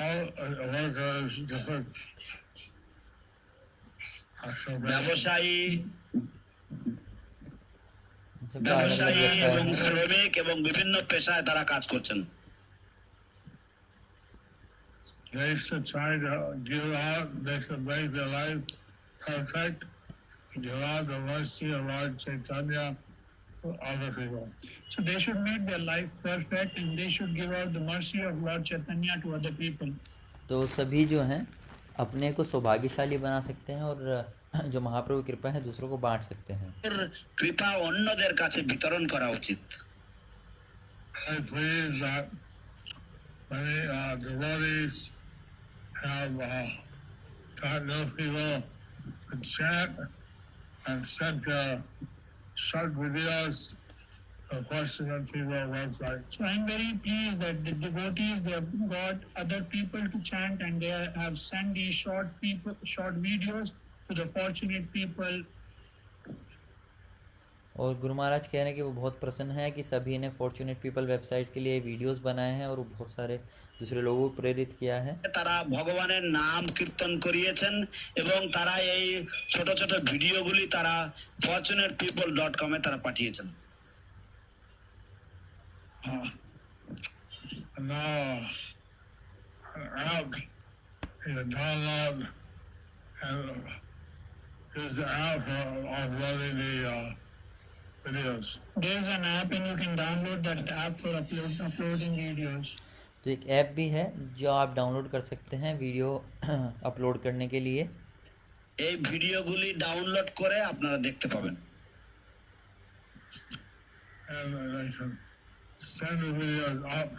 all workers, different ব্যবসায়ী सबका अलग अलग ব্যবসায়ী व्यवसाय এবং है। শ্রমিক এবং বিভিন্ন পেশায় তারা কাজ করছেন। They should try to give out, they should make their life perfect, give out the mercy of Lord Chaitanya to other people. So they should make their life perfect and they should give out the mercy of Lord Chaitanya to other people. तो सभी जो हैं अपने को सौभाग्यशाली बना सकते हैं और जो महाप्रभु की कृपा है दूसरों को बांट सकते हैं। কৃপা অন্যদের কাছে বিতরণ করা উচিত। I believe that many devotees have taught those people to chant and sent short videos of Western people website. So I'm very pleased that the devotees, they have got other people to chant and they have sent these short videos to the fortunate people. और गुरु महाराज कह रहे हैं कि वो बहुत प्रसन्न है कि सभी ने फॉर्चुनेट पीपल वेबसाइट के लिए वीडियोस बनाए हैं और वो बहुत सारे दूसरे लोगों को प्रेरित किया है। তারা ভগবানের নাম কীর্তন করিয়েছেন এবং তারা এই ছোট ছোট ভিডিওগুলি তারা fortunatpeople.com এ তারা পাঠিয়েছেন। Now, an app you download and is the app for uploading the videos. There's an app and you can download that app for uploading videos. तो एक ऐप भी है जो आप डाउनलोड कर सकते हैं वीडियो अपलोड करने के लिए। এই ভিডিওগুলি ডাউনলোড করে আপনারা দেখতে পাবেন। And they can send the videos up.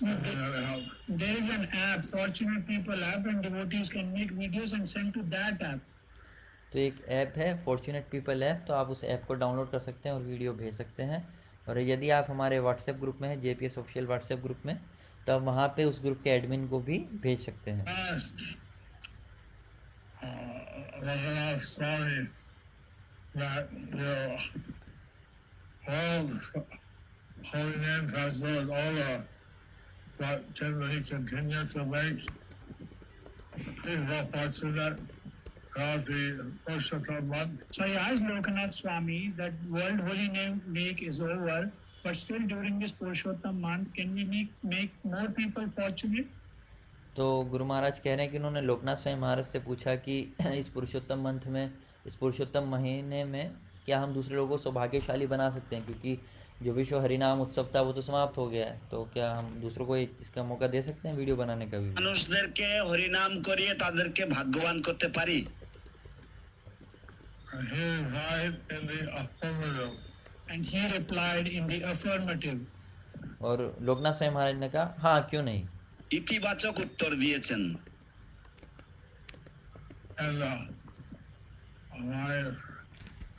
And that'll help. There is an app, Fortunate People app, and devotees can make videos and send to that app. तो एक ऐप है फॉर्चुनेट पीपल ऐप, तो आप उस app को download कर सकते हैं और वीडियो भेज सकते हैं। और यदि आप हमारे व्हाट्सएप ग्रुप में हैं, JPS ऑफिशियल व्हाट्सएप ग्रुप में, तो आप वहाँ पे उस ग्रुप के एडमिन को भी भेज सकते हैं। Raghunath Swami, that your world holy name festival is over, but can we continue to make people fortunate throughout the Purushottam month? So I asked Lokanath Swami that World Holy Name Week is over, but still during this Purushottam month, can we make more people fortunate? तो गुरु महाराज कह रहे हैं कि उन्होंने लोकनाथ स्वामी महाराज से पूछा कि इस पुरुषोत्तम मंथ में, इस पुरुषोत्तम महीने में क्या हम दूसरे लोगों को सौभाग्यशाली बना सकते हैं, क्योंकि जो विश्व हरिनाम उत्सव था वो तो समाप्त हो गया है, तो क्या हम दूसरों को इसका मौका दे सकते हैं वीडियो बनाने का भी। মানুষদেরকে হরিনাম করিয়ে তাদেরকে ভাগ্যবান করতে পারি। And he replied in the affirmative. और लोकनाथ स्वामी महाराज ने कहा हाँ क्यों नहीं। ইতিবাচক উত্তর দিয়েছেন। And my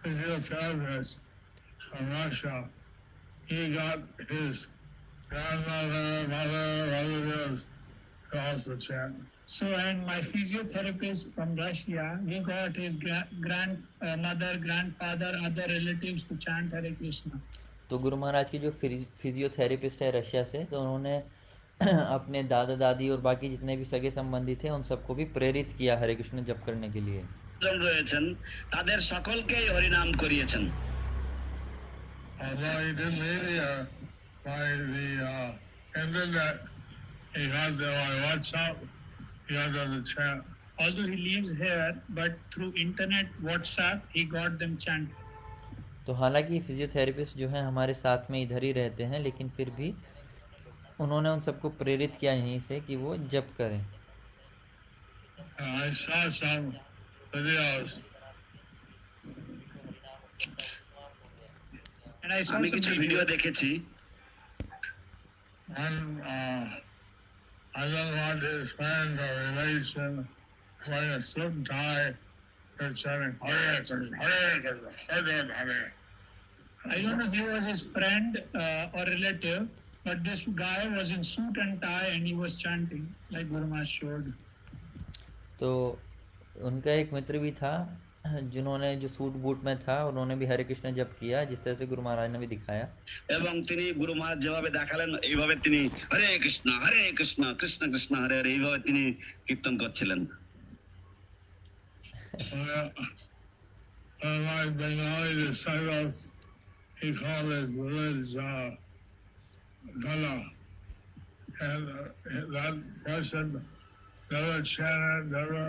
physiotherapist from Russia, he got his grandmother, mother, relatives to also chant. So, and my physiotherapist from Russia, he got his grandmother, grandfather, other relatives to chant Hare Krishna. तो गुरु महाराज की जो physiotherapist है Russia से, तो उन्होंने अपने दादा दादी और बाकी जितने भी सगे संबंधी थे उन सबको भी प्रेरित किया हरे कृष्ण जप करने के लिए। রয়েছেন তাদের সকলকেই হরিনাম করিয়েছেন। Although he didn't live here by the internet, he got the WhatsApp, he got the chant. Although he lives here, but through internet, WhatsApp, he got them chanting. तो हालांकि फिजियोथेरेपिस्ट जो है हमारे साथ में इधर ही रहते हैं, लेकिन फिर भी उन्होंने उन सबको प्रेरित किया यहीं से कि वो जप करें। I saw some videos. And I saw আমি some কিছু ভিডিও দেখেছি। One, I don't want his friend or relation wearing a suit and tie. They're chanting Hare Krishna, Hare Krishna, Hare Hare. I don't know if he was his friend or relative, but this guy was in suit and tie and he was chanting like Guru Maharaj showed. तो उनका एक मित्र भी था जिन्होंने जो suit boot में था उन्होंने भी हरे कृष्ण जप किया जिस तरह से गुरु महाराज ने भी दिखाया। এবং তিনি গুরু মহারাজ যেভাবে দেখালেন এইভাবে তিনি হরে কৃষ্ণ কৃষ্ণ কৃষ্ণ হরে হরে এইভাবে তিনি কীর্তন করছিলেন। Like Bengali disciples, he called his village Gala, and that person never chanted, never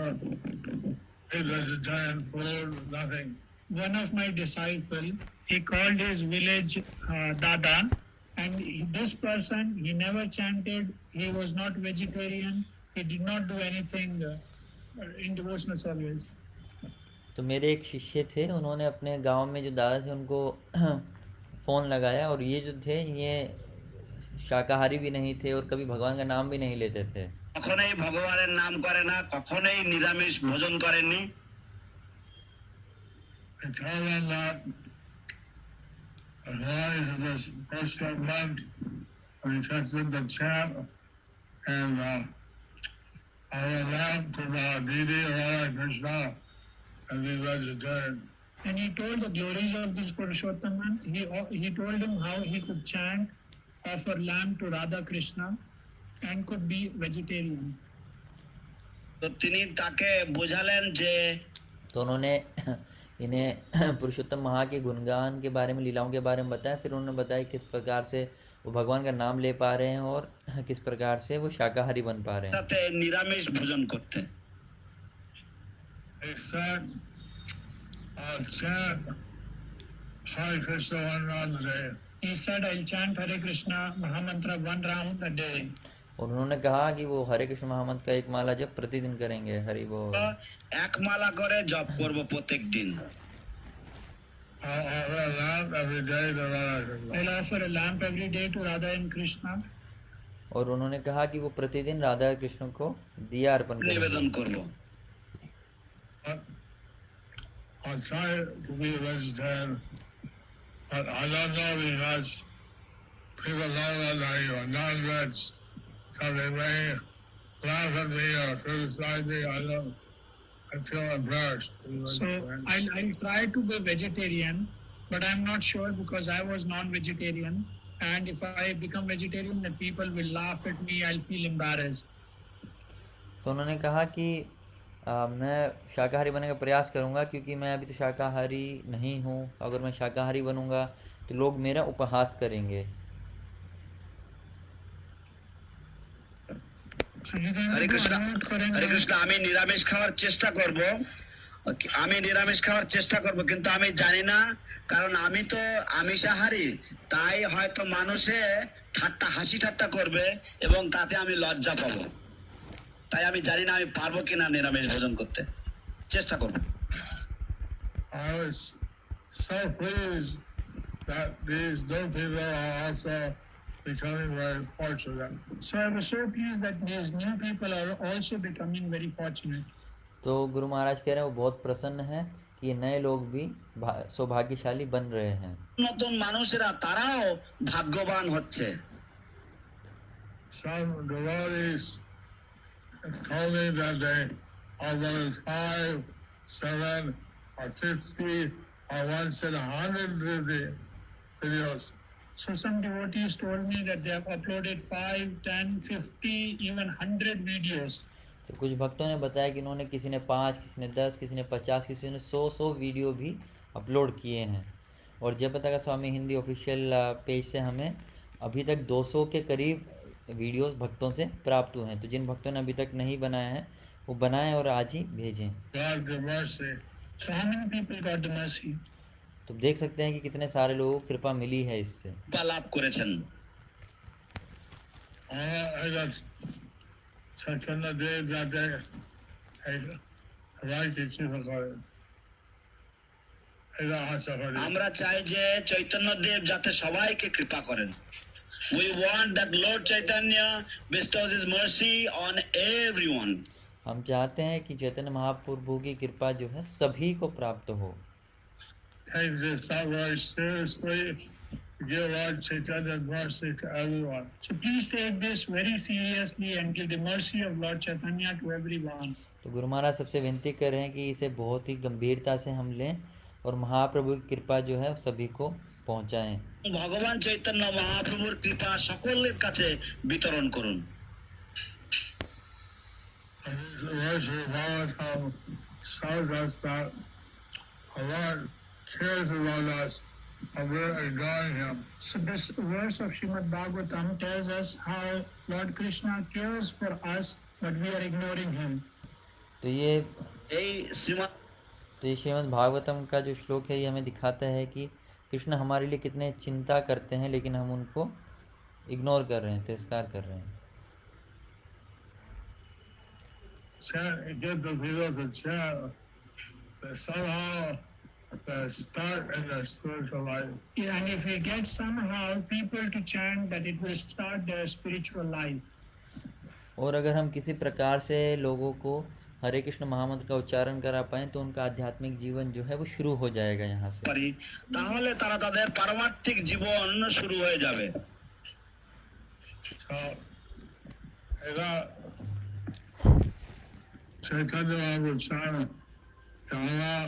ate vegetarian food, nothing. One of my disciples, he called his village Dada, and this person, he never chanted, he was not vegetarian, he did not do anything in devotional service. तो मेरे एक शिष्य थे, उन्होंने अपने गांव में जो दादा थे उनको फ़ोन लगाया और ये जो थे ये शाकाहारी भी नहीं थे और कभी भगवान का नाम भी नहीं लेते थे। কখনোই ভগবানের নাম করে না, কখনোই নিরামিষ ভোজন করেননি। I told them that as long as this personal month, we continue to chant and our love to the deity of Radha Krishna and be vegetarian. And he told the glories of this Purushottam. He told him how he could chant, offer lamb to Radha Krishna, and could be vegetarian. তো তিনি তাকে বোঝালেন যে तो उन्होंने इन्हें पुरुषोत्तम महा के गुणगान के बारे में, लीलाओं के बारे में बताया। फिर उन्होंने बताया किस प्रकार से वो भगवान का नाम ले पा रहे हैं और किस प्रकार से वो शाकाहारी बन पा रहे हैं। তাতে নিরামিষ ভোজন করতে। He said, chant Hare Krishna one round a day. He said, I'll chant Hare Krishna Mahamantra one round a day. और उन्होंने कहा कि वो हरे कृष्ण महामंत्र का एक माला जब प्रतिदिन करेंगे। हरि बोल। এক মালা করে জপ করব প্রত্যেক দিন। I'll offer a lamp every day to Radha Krishna. I'll offer a lamp every day to Radha and Krishna. और उन्होंने कहा कि वो प्रतिदिन राधा कृष्ण को दिया अर्पण करेंगे। নিবেদন করব। I'll try to be a vegetarian, but I don't know because people know that I am non-veg, so they may laugh at me or criticize me. I feel embarrassed. So I'll try to be vegetarian, but I'm not sure because I was non-vegetarian. And if I become vegetarian, the people will laugh at me. I'll feel embarrassed. तो उन्होंने कहा कि मैं शाकाहारी बनने का प्रयास करूंगा क्योंकि मैं अभी तो शाकाहारी नहीं हूं। अगर मैं शाकाहारी बनूंगा तो लोग मेरा उपहास करेंगे। হরে কৃষ্ণ হরে কৃষ্ণ। আমি নিরামিষ খাওয়ার চেষ্টা করব, কিন্তু আমি জানি না, কারণ আমি তো আমিষাহারী, তাই হয়তো মানুষে হাসি ঠাট্টা করবে এবং তাতে আমি লজ্জা পাবো। তাই আমি জানি না আমি পারবো কিনা নিরামিষ ভোজন করতে। চেষ্টা করব। I was so pleased that these new people are also becoming very fortunate. So I was so pleased that these new people are also becoming very fortunate. तो गुरु महाराज कह रहे हैं वो बहुत प्रसन्न है कि ये नए लोग भी सौभाग्यशाली बन रहे हैं। নতুন মানুষেরা তারাও ভাগ্যবান হচ্ছে। Some devotees told me that they are 5, 7, or 50, or once in 150 videos. So some devotees told me that they have uploaded 5, 10, 50, even 100 videos. तो कुछ भक्तों ने बताया कि उन्होंने किसी ने 5, किसी ने 10, किसी ने 50, किसी ने 100 वीडियो भी अपलोड किए हैं। और जयप्रदा का स्वामी हिंदी ऑफिशियल पेज से हमें अभी तक 200 के करीब वीडियोस भक्तों से प्राप्त हुए हैं। तो जिन भक्तों ने अभी तक नहीं बनाए हैं वो बनाएं और आज ही भेजें। God's mercy. So how many people got the mercy? तो देख सकते हैं कि कितने सारे लोगों को कृपा मिली है इससे। লাভ করেছেন। I got Chaitanya Dev that day. I like it. আমরা চাই যে চৈতন্য দেব যাতে সবাইকে কৃপা করেন। We want that Lord Chaitanya bestows his mercy on everyone. हम चाहते हैं कि चैतन्य महाप्रभु की कृपा जो है सभी को प्राप्त हो। Take this out very seriously. Give Lord Chaitanya mercy to everyone. So please take this very seriously and give the mercy of Lord Chaitanya to everyone. तो गुरु महाराज सबसे विनती कर रहे हैं कि इसे बहुत ही गंभीरता से हम लें और महाप्रभु की कृपा जो है सभी को पहुंचाएं। ভগবান চৈতন্য মহাপ্রভুর কৃপা সকলের কাছে বিতরণ করুন। And the words of Bhagavatam shows us that the Lord cares about us and we're ignoring Him. So this verse of Srimad Bhagavatam tells us how Lord Krishna cares for us, but we are ignoring Him. तो ये এই শ্রীমৎ श्रीमद् भागवतम का जो श्लोक है ये हमें दिखाता है कि कृष्ण हमारे लिए कितने चिंता करते हैं, लेकिन हम उनको इग्नोर कर रहे हैं, तिरस्कार कर रहे हैं। Chant, get the people to chant, that somehow they start in their spiritual life. Yeah, and if we get somehow people to chant, that it will start their spiritual life. और अगर हम किसी प्रकार से लोगों को हरे कृष्ण महामंत्र का उच्चारण करा पाएं तो उनका आध्यात्मिक जीवन जो है वो शुरू हो जाएगा यहाँ से। পারি তাহলে তারা তাদের পারমার্থিক জীবন শুরু হয়ে যাবে। So, Chaitanya Mahaprabhu chant, Allah,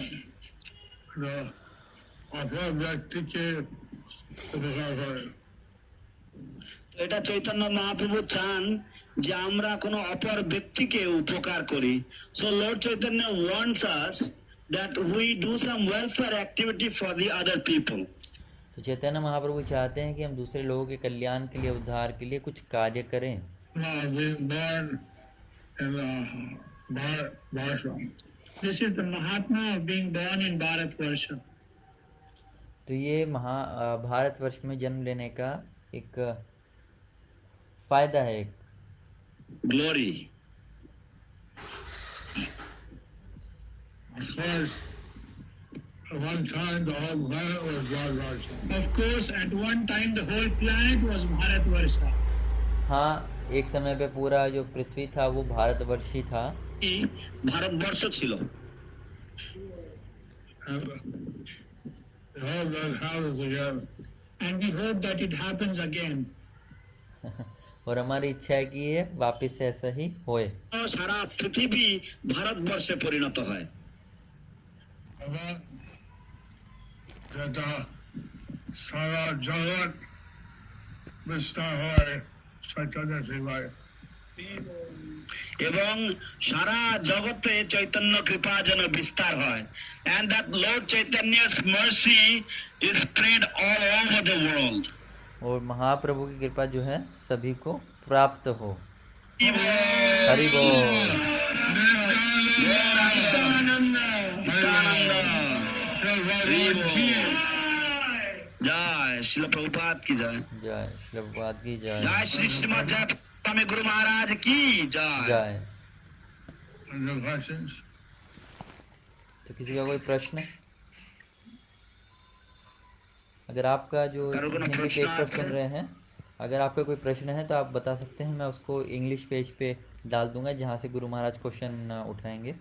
the অপর ব্যক্তিকে উপকার করে। তো এটা চৈতন্য মহাপ্রভু চান যে আমরা কোনো অপর ব্যক্তিকে উপকার করি। So Lord Chaitanya wants us that we do some welfare activity for the other people. तो चैतन्य महाप्रभु चाहते हैं कि हम दूसरे लोगों के कल्याण के लिए, उद्धार के लिए कुछ कार्य करें। Being born in Bharatvarsha. This is the Mahatma of being born in Bharatvarsha. तो ये भारतवर्ष में जन्म लेने का एक फायदा है, एक Glory. Of course, at one time the whole planet was Bharatvarsha. Of course, at one time the whole planet was Bharatvarsha. हाँ, एक समय पे पूरा जो पृथ्वी था वो भारतवर्षी था। ভারতবর্ষ ছিল। And we hope that happens again. And we hope that it happens again. और हमारी इच्छा है कि ये वापस से ऐसा ही होए। সারা পৃথিবী ভারতবর্ষে পরিণত হয়। About that Sara Jagat Vishta Hoy Chaitanya Sivaya. এবং সারা জগতে চৈতন্য কৃপা যেন বিস্তার হয়। And that Lord Chaitanya's mercy is spread all over the world. और महाप्रभु की कृपा जो है सभी को प्राप्त हो। हरि बोल। जय श्रील प्रभुपाद की जय। जय श्रील प्रभुपाद की जय। जय श्री श्रीमद् जय स्वामी गुरु महाराज की जय। जय। No questions? तो किसी का कोई प्रश्न? अगर आपका जो हिंदी पेज पर सुन रहे हैं, अगर आपका कोई प्रश्न है तो आप बता सकते हैं, मैं उसको इंग्लिश पेज पे डाल दूंगा जहाँ से गुरु महाराज क्वेश्चन उठाएंगे।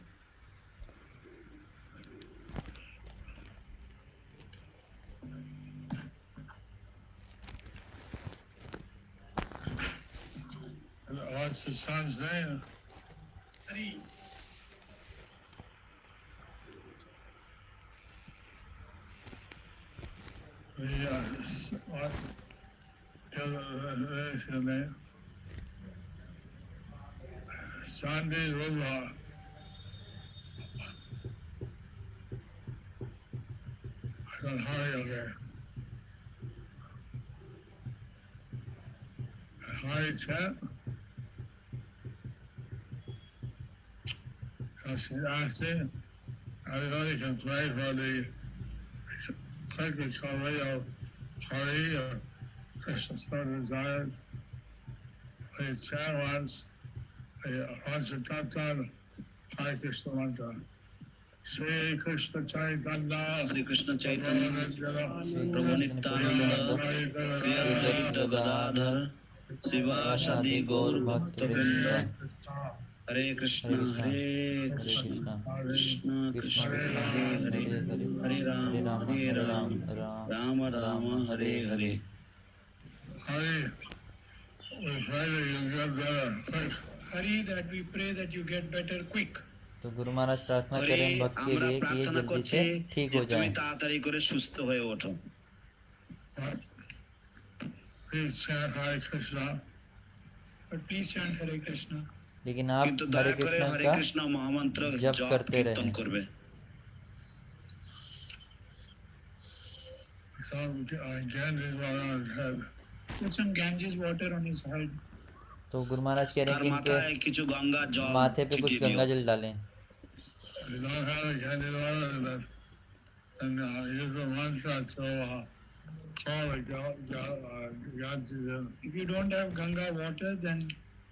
What's the son's name? Yes. What? Is your name? Sandy Ruba. I don't hurry, okay. Hi, chat. She's asking, everybody can pray for the click the story of Hari or Krishna Spirit Desire. The chat wants a Panchatattva Hare Krishna mantra. Shri Krishna Chaitanya, Shri Krishna Chaitanya प्रभु नित्यानंद श्री अद्वैत गदाधर शिवासादि गौर भक्त वृंद हरे Krishna Krishna Krishna Hare Hare Hare Ram Ram Ram Hare Hare. Hari, we pray that you get better quick. Hari, that we pray that you get better quick. तो गुरु महाराज प्रार्थना হরি करें इन भक्त के আমরা लिए कि ये প্রার্থনা जल्दी করছি से ठीक যে हो তুমি जाएं। তাড়াতাড়ি করে সুস্থ হয়ে ওঠো। Please chant Hare Krishna. But please chant Hare Krishna. लेकिन आप কিন্তু हरे দয়া করে कृष्णा হরে का কৃষ্ণ মহামন্ত্র जप জপ करते কীর্তন रहें। করবে। Some Ganges water on his head. Put some Ganges water on his head. तो गुरु महाराज कह रहे তার हैं कि इनके মাথায় কিছু গঙ্গার জল माथे पे कुछ ছিটিয়ে দিও। गंगा जल डालें। If you don't have a Ganges water, then use the mantra to call the Ganges. If you don't have Ganga water, then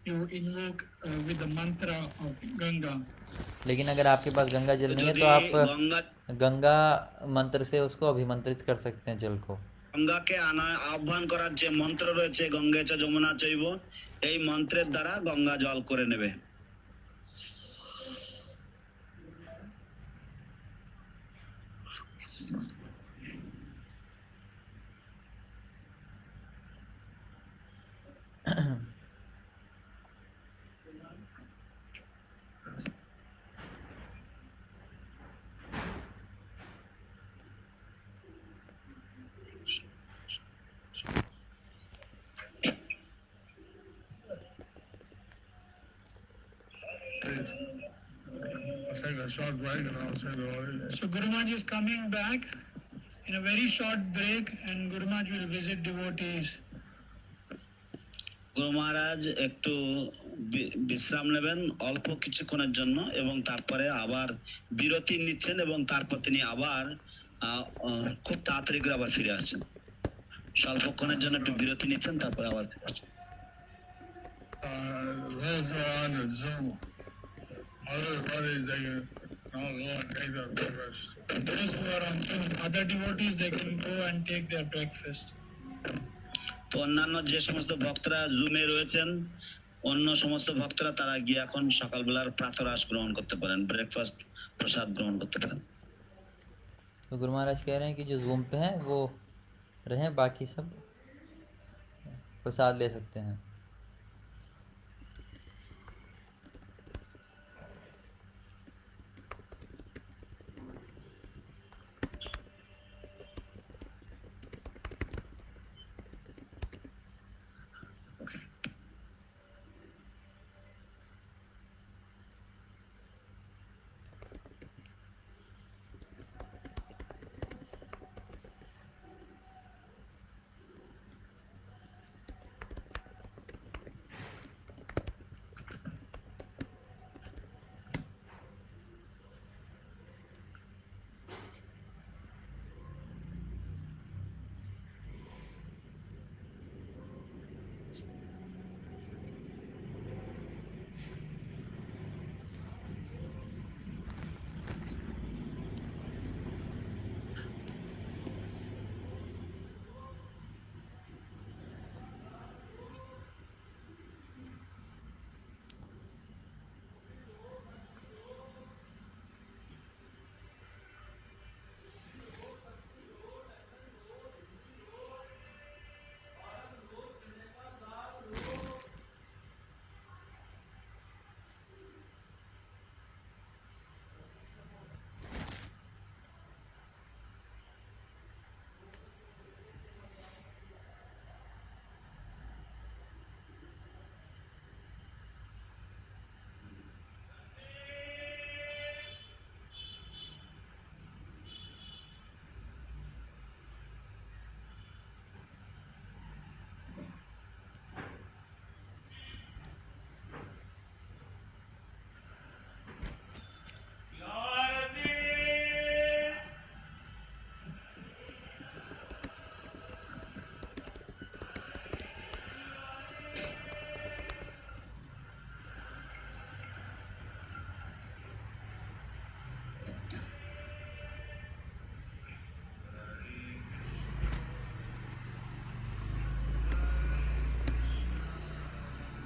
you invoke with the mantra of Ganga. लेकिन अगर आपके पास गंगा जल তো नहीं है যদি तो आप গঙ্গা गंगा मंत्र से उसको अभिमंत्रित कर सकते हैं जल को। গঙ্গাকে আহ্বান করার যে মন্ত্র রয়েছে গঙ্গে চ যমুনা চৈব, এই মন্ত্রের দ্বারা গঙ্গা জল করে নেবে। I'll take a short break and I'll say the Lord. So Guru Maharaj is coming back in a very short break, and Guru Maharaj will visit devotees. গুরু মহারাজ একটু বিশ্রাম নেবেন অল্প কিছুক্ষণের জন্য এবং তারপরে আবার বিরতি নিচ্ছেন এবং তারপর তিনি আবার খুব তাড়াতাড়ি করে আবার ফিরে আসছেন। স্বল্পক্ষণের জন্য একটু বিরতি নিচ্ছেন তারপরে আবার ফিরে আসছেন। Those who are on the Zoom, other buddies, they can now go and take their breakfast. Those who are on Zoom, other devotees, they can go and take their breakfast. তো অন্যান্য যে সমস্ত ভক্তরা জুমে রয়েছেন, অন্য সমস্ত ভক্তরা তারা গিয়ে এখন সকালবেলার প্রাতরাশ গ্রহণ করতে পারেন, ব্রেকফাস্ট প্রসাদ গ্রহণ করতে পারেন। तो गुरु महाराज कह रहे हैं कि जो जूम पे हैं वो रहें, बाकी सब प्रसाद ले सकते हैं।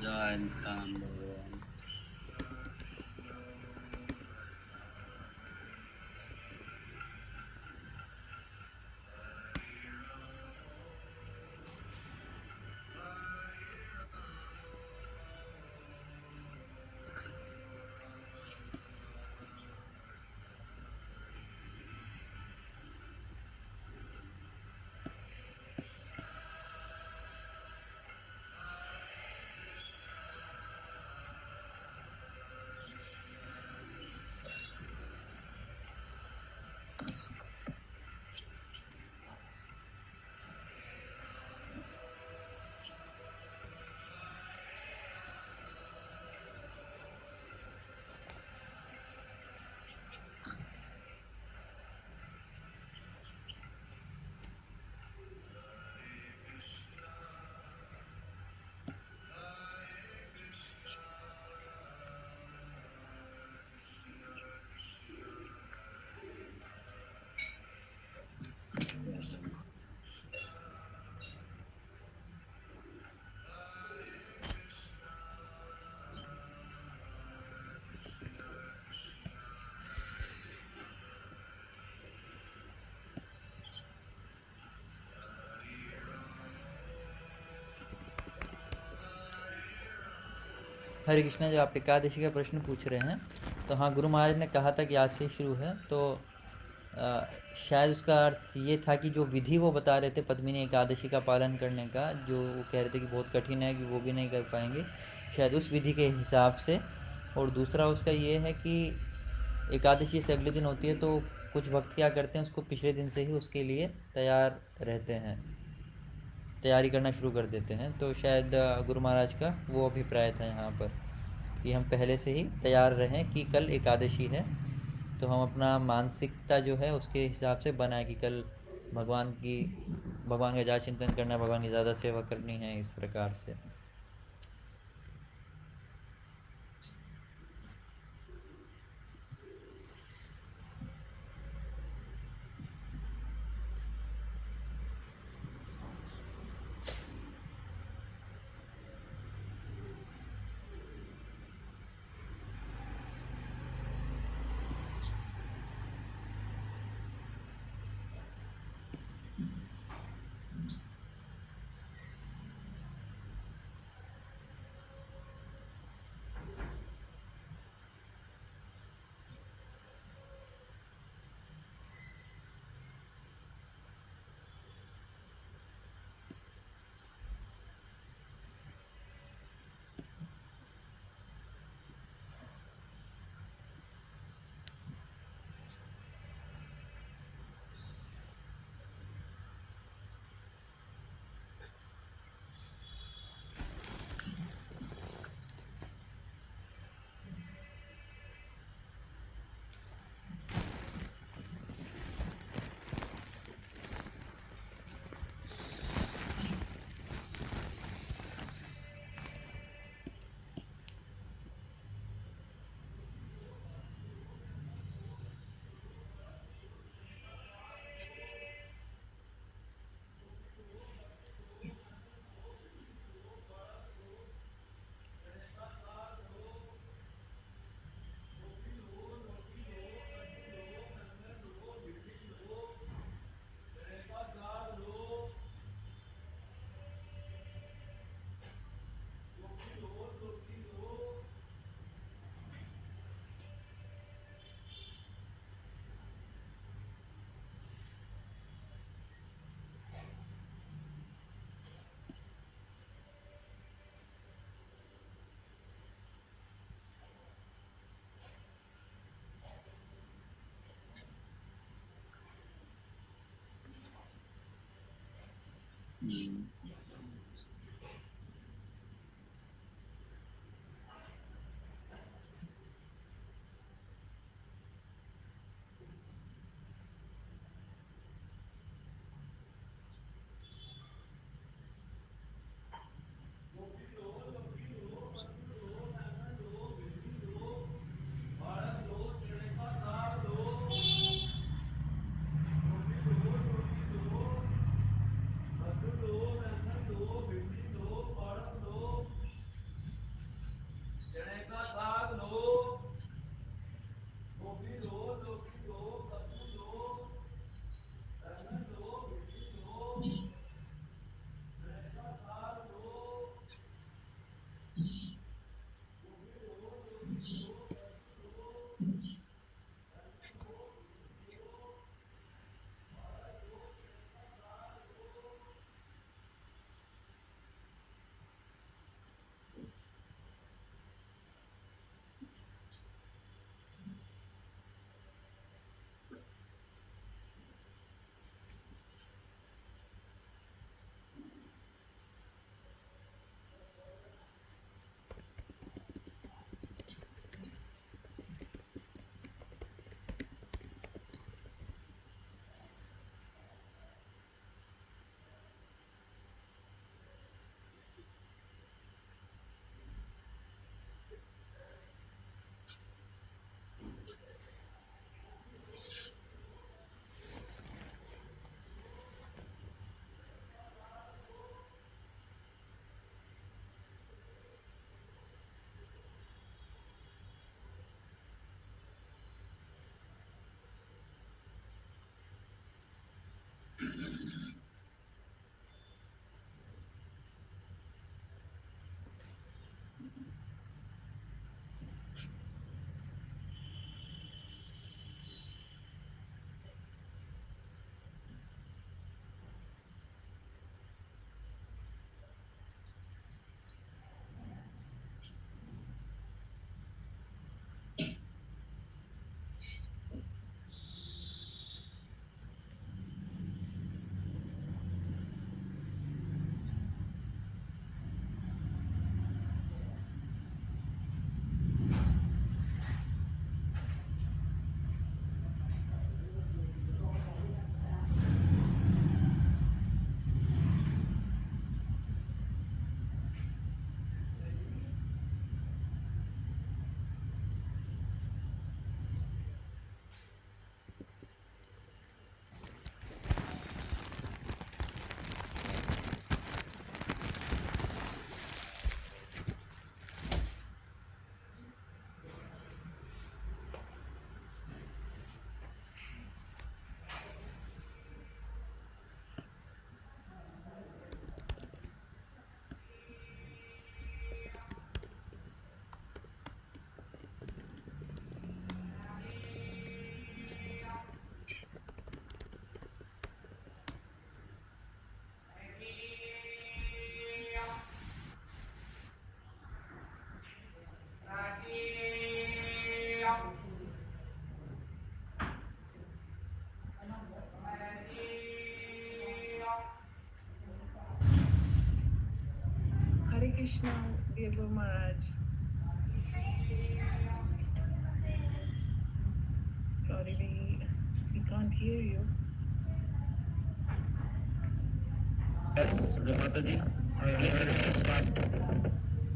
জয় নিত্যানন্দ ভগবান। हरे कृष्णा, जो आप एकादशी का प्रश्न पूछ रहे हैं, तो हाँ, गुरु महाराज ने कहा था कि आज से शुरू है, तो शायद उसका अर्थ ये था कि जो विधि वो बता रहे थे पद्मिनी एकादशी का पालन करने का, जो वो कह रहे थे कि बहुत कठिन है, कि वो भी नहीं कर पाएंगे, शायद उस विधि के हिसाब से। और दूसरा उसका ये है कि एकादशी से अगले दिन होती है, तो कुछ भक्त क्या करते हैं, उसको पिछले दिन से ही उसके लिए तैयार रहते हैं, तैयारी करना शुरू कर देते हैं। तो शायद गुरु महाराज का वो अभिप्राय था यहाँ पर, कि हम पहले से ही तैयार रहें कि कल एकादशी है, तो हम अपना मानसिकता जो है उसके हिसाब से बनाए कि कल भगवान का ज़्यादा चिंतन करना है, भगवान की ज़्यादा सेवा करनी है, इस प्रकार से। Krishna, dear Guru Maharaj. Sorry, we can't hear you. Yes, Mataji. I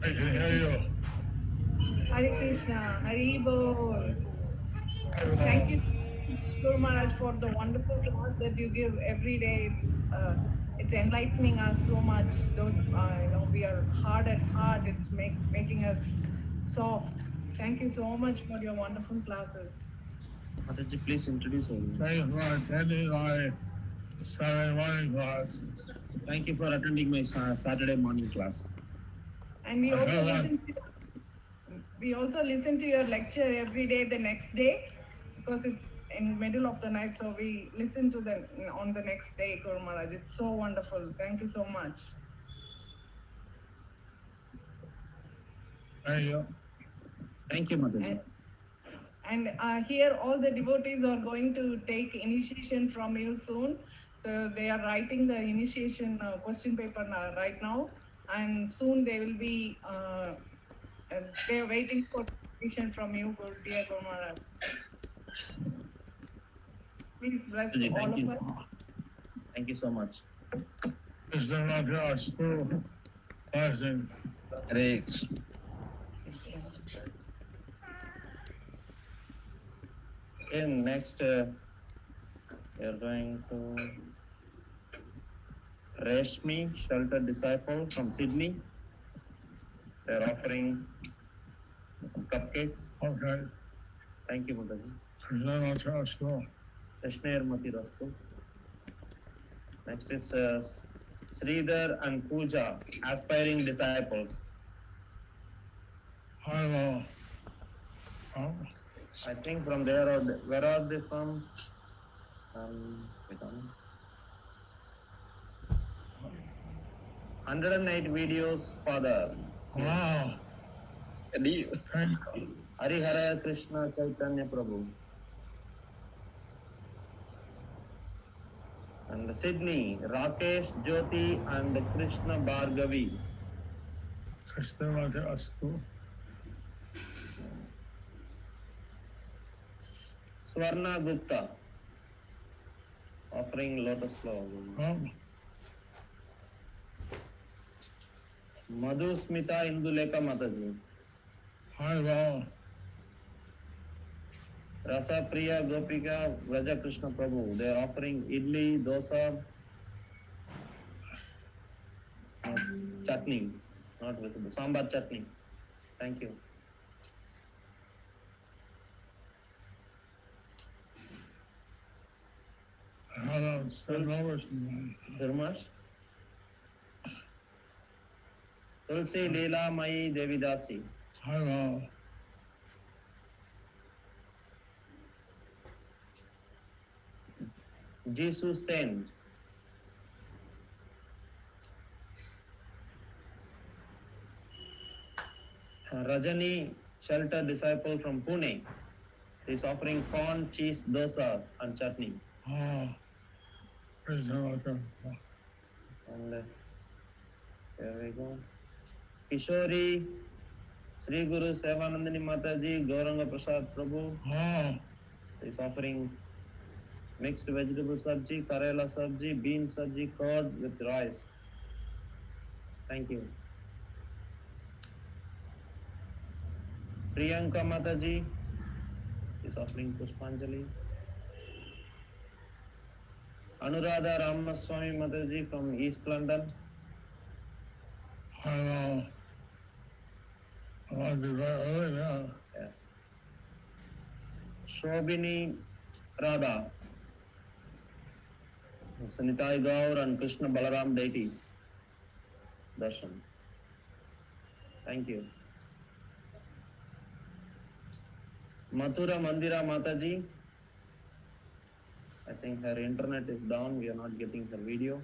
can hear you. Hare Krishna, Hari Bol. Thank you, Guru Maharaj, for the wonderful class that you give every day. It's enlightening us so much. Though we are hard at heart, it's making us soft. Thank you so much for your wonderful classes. Mataji, please introduce yourself. Thank you for attending my Saturday morning class. Thank you for attending my Saturday morning class. And we also listen to your lecture every day the next day because it's in middle of the night, so we listen to them on the next day, Guru Maharaj. It's so wonderful. Thank you so much. Thank you. Thank you, Mataji. And here all the devotees are going to take initiation from you soon. So they are writing the initiation question paper right now, and soon they will be they are waiting for initiation from you, dear Guru Maharaj. Please bless Mataji, all thank of you. us. Thank you so much. Mr. Madras, school blessing. Hare Okay, next we are going to Reshmi, sheltered disciple from Sydney. They are offering some cupcakes. Okay. Thank you, Mataji. Mr. Madras, school. Krishna Mati Rastu. Next is Sridhar and Pooja, aspiring disciples. Hello. Oh, I think from there or where are they from? Wait on. 108 videos, Father. wow. Thank you. Harihara Krishna Chaitanya Prabhu. And Sydney, Rakesh, Jyoti and Krishna Bhargavi. Krishna Madras, school. Swarna Gupta, offering lotus flower. Oh, Madhu Smita Induleka Mataji. hello. Rasa Priya Gopika Vraja Krishna Prabhu. They are offering idli, dosa, it's not chutney, not visible. Sambar chutney. Thank you. Hello. Send over to me. Dhirmash. Tulsi Leela Mai Devidasi. Hello. Jesus Saint. Rajani, shelter disciple from Pune, is offering corn, cheese, dosa and chutney. Oh, Krishna Madras. And here we go. Kishori, Sri Guru Sevanandani Mataji, Gauranga Prasad Prabhu Oh, is offering mixed vegetable sabji, karela sabji, bean sabji, curd with rice. Thank you. Priyanka Mataji is offering Pushpanjali. Anuradha Ramaswamy Mataji from East London. hello. I want to be very early now. Yes. Shobini Radha. Sanitai Gaur and Krishna Balaram deities. Darshan. Thank you. Mathura Mandira Mataji. I think her internet is down. We are not getting her video.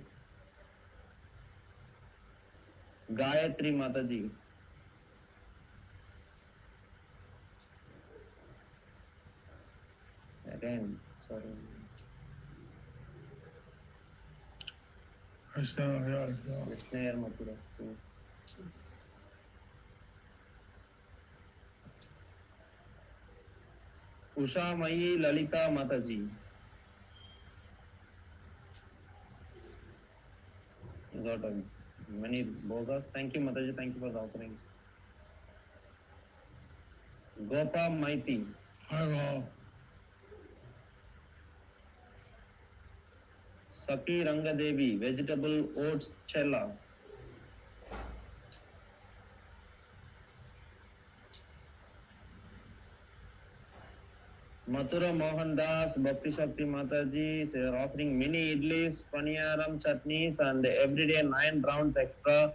Gayatri Mataji. Again, sorry. Krishna Madras. Krishna Mathura. Usha मयी Lalita माताजी. Got a many bogas. Thank you, Mataji. Thank you for the offering. Gopa Maiti. I will. Saki Rangadevi. Vegetable oats chella. Mathura Mohan Das, Bhakti Shakti Mataji, they are offering mini idlis, paniyaram, chutneys, and every day 9 rounds extra,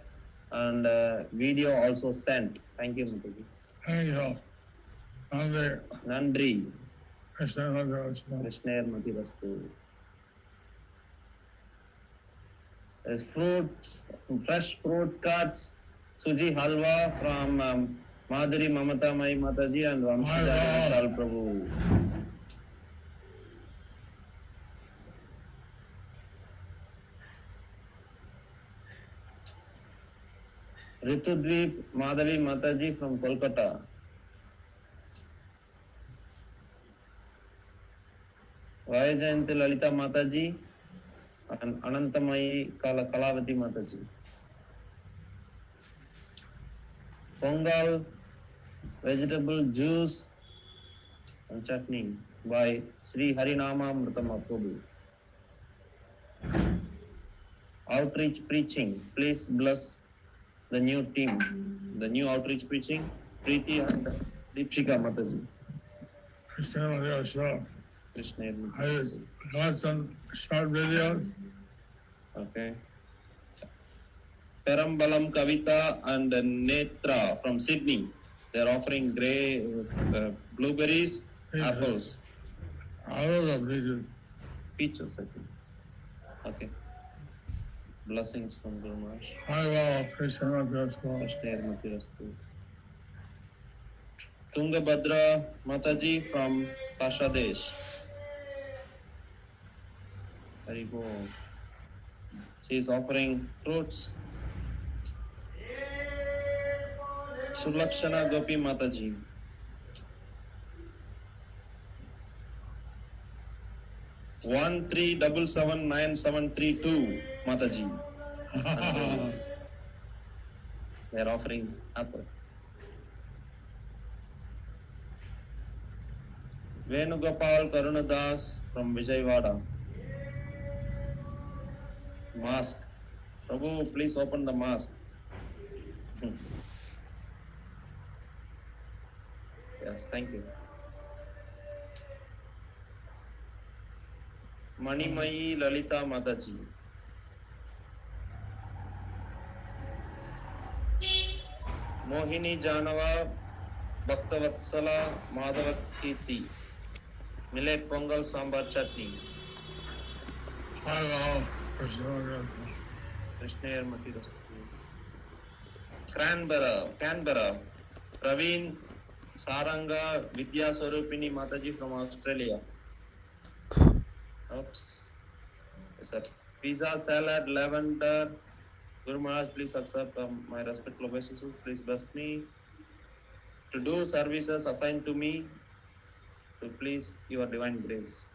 and video also sent. Thank you, Mataji. Thank you. Nandri. Nandri, Krishna Nandri. Krishnair Matirastu. There's fruits, fresh fruit cuts, Suji Halwa from Madhuri Mamata Mai Mataji and Vamsija Sal Prabhu. Ritudvip Madhavi Mataji from Kolkata. Vajayanti Lalita Mataji and Anantamai Kalavati Mataji. Pongal, vegetable juice and chutney by Sri Harinama Mritama Prabhu. Outreach preaching, please bless the new team. The new outreach preaching, Preeti and Deepshika Mataji. Krishna Nandri. Krishna I got some short videos. Okay. Perambalam Kavita and Netra from Sydney. They are offering grey blueberries, apples, All of the videos. peaches, I think. Okay. Blessings from Guru Maharaj. I will. Krishna Nandri. Krishna Matirastu. Tungabhadra Mataji from Kashadesh. Very good. She is offering fruits. Sulakshana Gopi Mataji. One 3779732 Mataji. They are offering apple. Venugopal Karunadas from Vijayawada. Mask. Prabhu, please open the mask. Yes, thank you. Manimayi Lalita Mataji. Mohini Janava Bhaktavatsala Madhava Kirti. Millet Pongal Sambar Chutney. I will. Krishna Nandri. Krishna Matirastu. Canberra. Praveen Saranga Vidya Swarupini Mataji from Australia. Oops. It's a pizza, salad, lavender. Guru Maharaj, please accept my respectful obeisances. Please bless me to do services assigned to me to please your divine grace.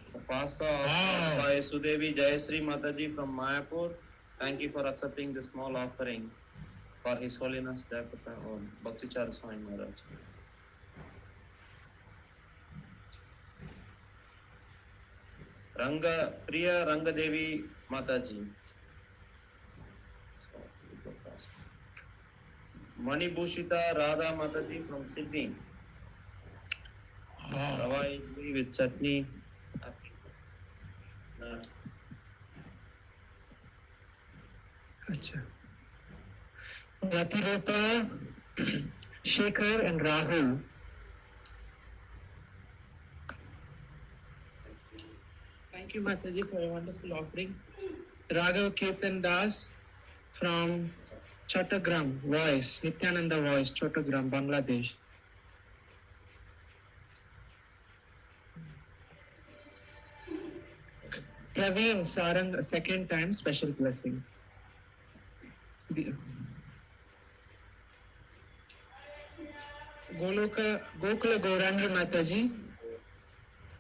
So pasta offered by Sudevi Jayasri Mataji from Mayapur. Thank you for accepting this small offering for His Holiness Jayapata or Bhakti Chara Swami Maharaj. Priya Rangadevi Mataji. So we go fast. Mani Bhushita Radha Mataji from Sydney. Rava idli with chutney. अच्छा Ratirota, Shekhar and Rahul. Thank you, Mataji, for a wonderful offering. Raghav Kirtan Das from Chattogram Voice, Nityananda Voice, Chattogram, Bangladesh. Praveen Sarang, second time, special blessings. Gokula Gaurangi Mataji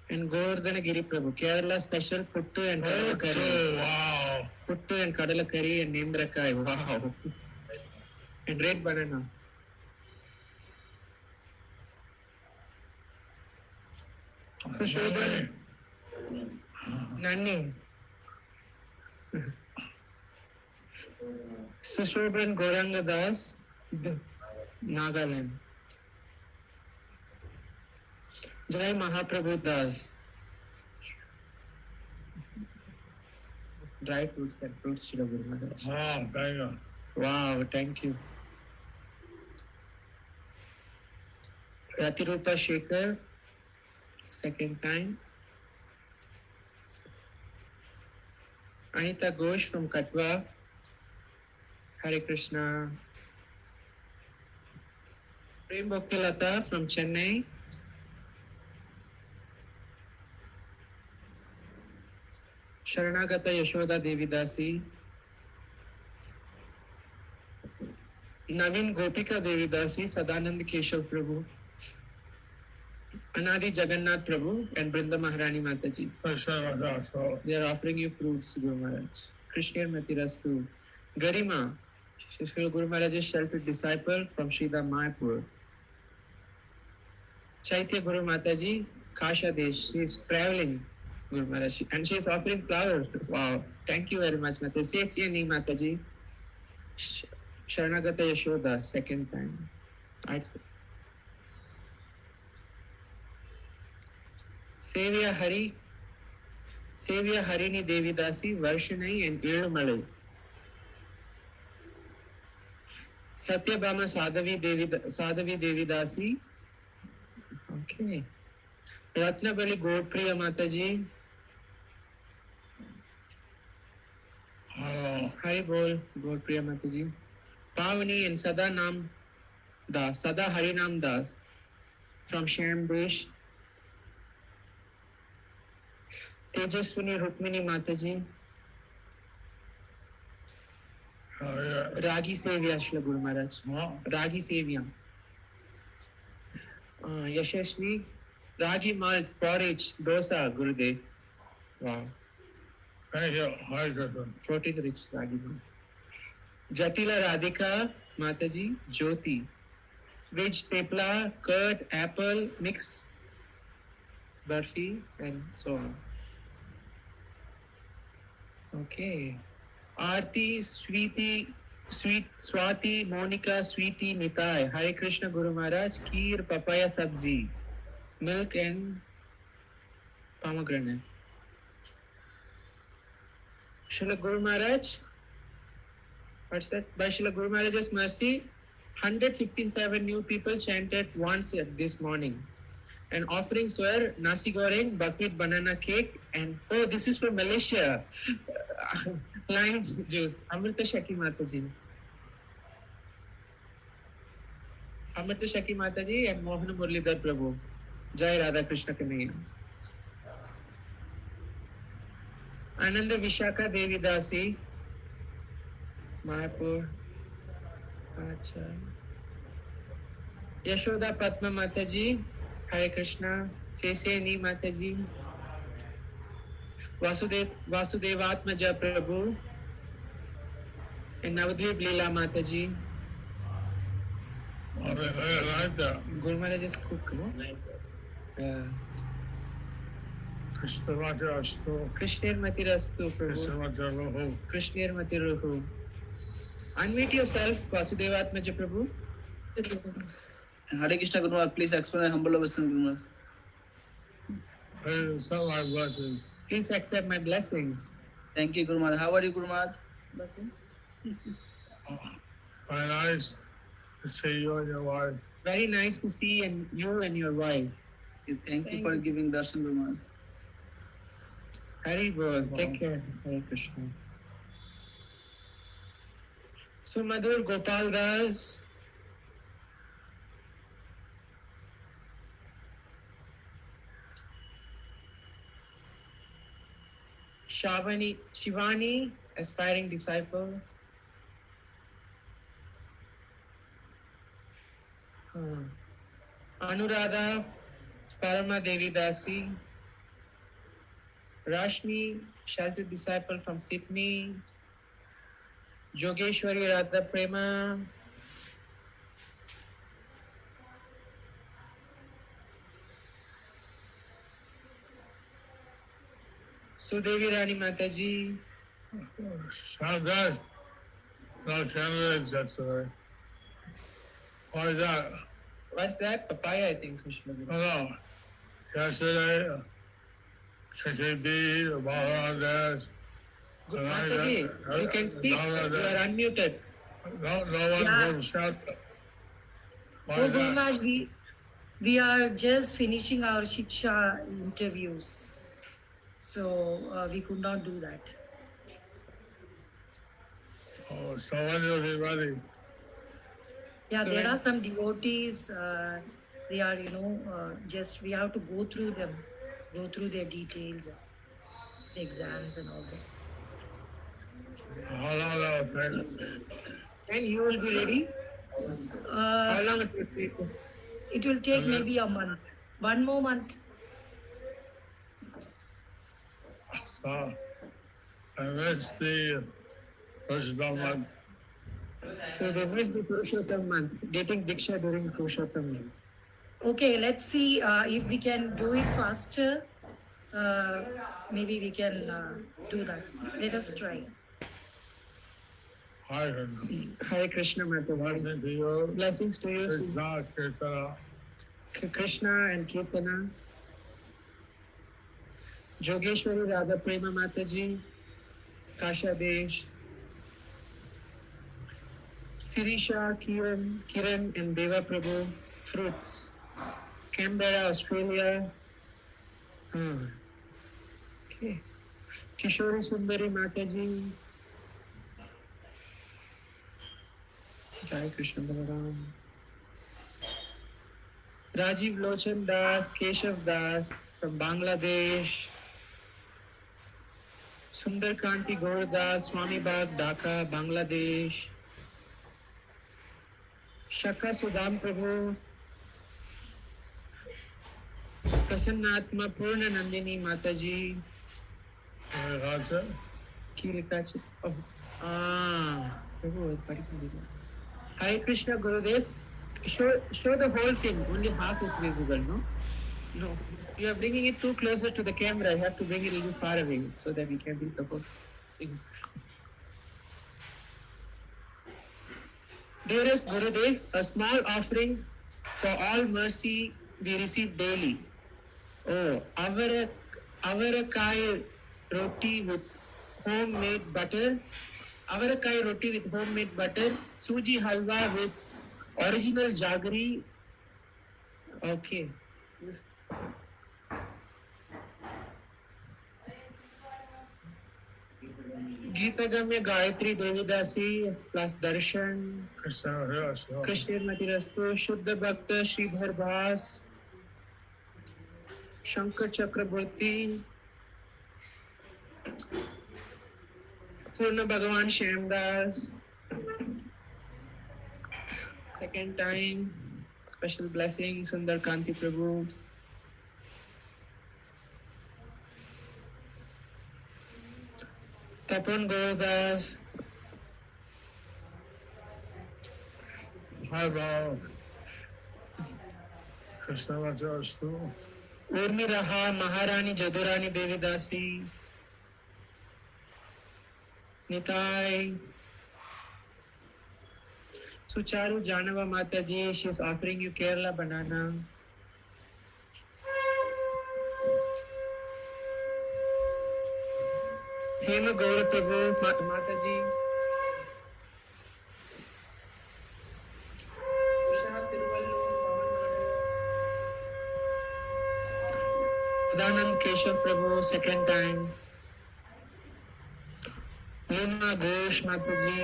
and Govardhana Giri Prabhu. Kerala special puttu and kadala curry. Wow. Puttu and kadala curry and Nendrakai. Wow. And red banana. So Shobhan Nani. So Shobhan Gauranga Das, Nagaland. Jai Mahaprabhu Das. Dry fruits and fruits, Shila Guru Maharaj. Oh, thank you. Wow, thank you. Ratirupa Shekhar, second time. Anita Ghosh from Katwa. Hare Krishna. Prem Bhakti Lata from Chennai. Sharanagata Yashoda Devidasi. Navin Gopika Devidasi, Sadanand Keshav Prabhu. Anadi Jagannath Prabhu and Brinda Maharani Mataji. They are offering you fruits, Guru Maharaj. Krishna Matirastu. Garima, Shri Guru Maharaj's sheltered disciple from Sridhar Mayapur. Chaitya Guru Mataji, Kasha Desh. She is traveling, Guru Maharaj, and she is offering flowers. Wow, thank you very much, Mataji. Sesiyani Mataji. Sharanagata Yashoda, second time. Sevya Harini Devidasi, Varshanai and Elumalai. Satyabhama Sadhavi Devidasi. Okay. Ratnabali Godpriya Mataji. Hari Bol, Godpriya Mataji. Pavani and Sada Nam Das, Sada Harinam Das from Shambesh. Tejaswini Rukmini Mataji. Ragi Sevya Shila Guru Maharaj. Ragi Sevya. Yashashni. Ragi Malt Porridge Dosa Gurudev. Wow. Thank you. Hare Krishna. Protein rich Ragi Malt. Jatila Radhika Mataji Jyoti. Veg tepla, curd, apple, mix, barfi, and so on. Okay. Aarti, Swati, Monica, Sweetie, Nitai. Hare Krishna Guru Maharaj. Kheer, papaya sabzi, milk and pomegranate. Srila Guru Maharaj. What's that? By Srila Guru Maharaj's mercy, 115,000 new people chanted once this morning. And offerings were nasi goreng, buckwheat banana cake, and oh, this is from Malaysia. Lime juice. Amrita Shaki Mataji. Amrita Shaki Mataji and Mohan Murlidhar Prabhu. Jai Radha Krishna Kanaya. Ananda Vishaka Devidasi. Mayapur. Acha. Yashoda Padma Mataji. Hare Krishna. Seseni Mataji. Vasudevatmaja Prabhu. And Navadvip Leela Mataji. I like that. Guru Maharaj is cook, no? Krishna Matirastu. Krishna Matirastu Krishna Prabhu. Matirastu. Krishna Matiruhu. Unmute yourself, Vasudevatmaja Prabhu. Hare Krishna Guru Maharaj, please explain a humble obeisance Guru Maharaj. Hey, accept my blessing. Please accept my blessings. Thank you Guru Maharaj. How are you Guru Maharaj? Very nice to see you and your wife. Very nice to see you and your wife. Thank you for giving darshan Guru Maharaj. Hari Bol. Take care. Hare Krishna. Sumadur Gopal Das. Shivani, aspiring disciple. Anuradha, Parama Devi Dasi. Rashmi, sheltered disciple from Sydney. Jogeshwari Radha Prema. Sudevi Rani Mataji. Shanghai. No, Shanghai, that's all right. Why is that? What's that? Papaya, I think. Sushma. No. Yesterday, KKD, Bangladesh. Mataji, you can speak. You are unmuted. No one Yeah. from South. Why Oh, is Guru that? Maharaj, we are just finishing our Shiksha interviews. So we could not do that. Oh, so when you'll be ready? Yeah, So there when- are some devotees, they are, just we have to go through them, go through their details, the exams and all this. How long that'll take? And you will be ready? How Uh, long it will take? it will take maybe a month, 1 more month. So, and that's the first month. So they missed the Purushottam month, getting Diksha during Purushottam month. Okay, let's see if we can do it faster. Maybe we can do that. Let us try. Hi, Hare Krishna Mataji. blessing to you. Blessings to you, Krishna, Kirtana. Krishna and Kirtana. Jogeshwari Radha Prema Mataji. Kasha Desh. Sirisha, Kiran and Deva Prabhu. Fruits. Canberra, Australia. Okay. Kishori Sundari Mataji. Jai Krishna Balaram. Rajiv Lochan Das, Keshav Das from Bangladesh. Sundar Kanti Gaurdas, Swami Bagh, Dhaka, Bangladesh. Shaka Sudam Prabhu. Prasannatma Purna Nandini Mataji. That's it. Kirikachi. Oh. Prabhu, Hare Krishna Gurudev. Show the whole thing. Only half is visible, no? No. You are bringing it too closer to the camera. You have to bring it a little far away so that we can read the whole thing. Dearest Gurudev, a small offering for all mercy we receive daily. Oh, avarakai roti with homemade butter. Avarakai roti with homemade butter. Suji halwa with original jaggery. Okay. Geetagamya Gayatri Devidasi plus Darshan. Krishna, yes. Krishna Matirastu, Shuddha Bhakta, Sridhar Das, Shankar Chakraborty, Purna Bhagavan Shyamdas. Second time, special blessing, Sundar Kanti Prabhu. Tapan Godas. Hi, Bob. Krishna, what's yours too? Urmi Raha, Maharani Jadurani Devidasi, Nitai, Sucharu Janava Mataji, she is offering you Kerala banana. Hema Gaura Prabhu Mataji. Usha Tiruvallu, Sadanand Keshav Prabhu, second time. Luna Ghosh Mataji.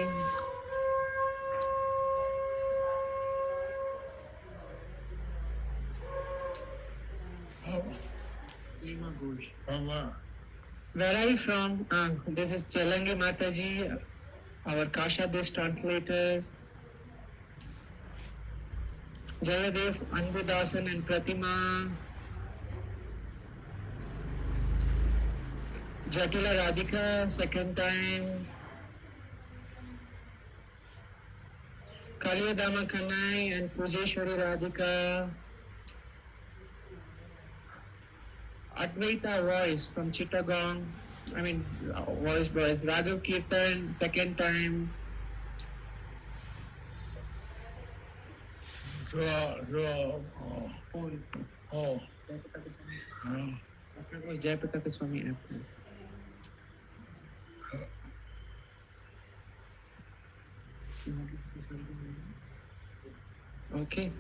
Oh, Lima Ghosh. from Where are you from? This is Chalangi Mataji, our Kasha-based translator. Jayadev, Anbudasan and Pratima. Jatila Radhika, second time. Kaliyadama Kanai and Pujeshwari Radhika. Advaita voice from Chittagong. Voice. Raghav Kirtan, second time. Jayapataka Swami. Okay.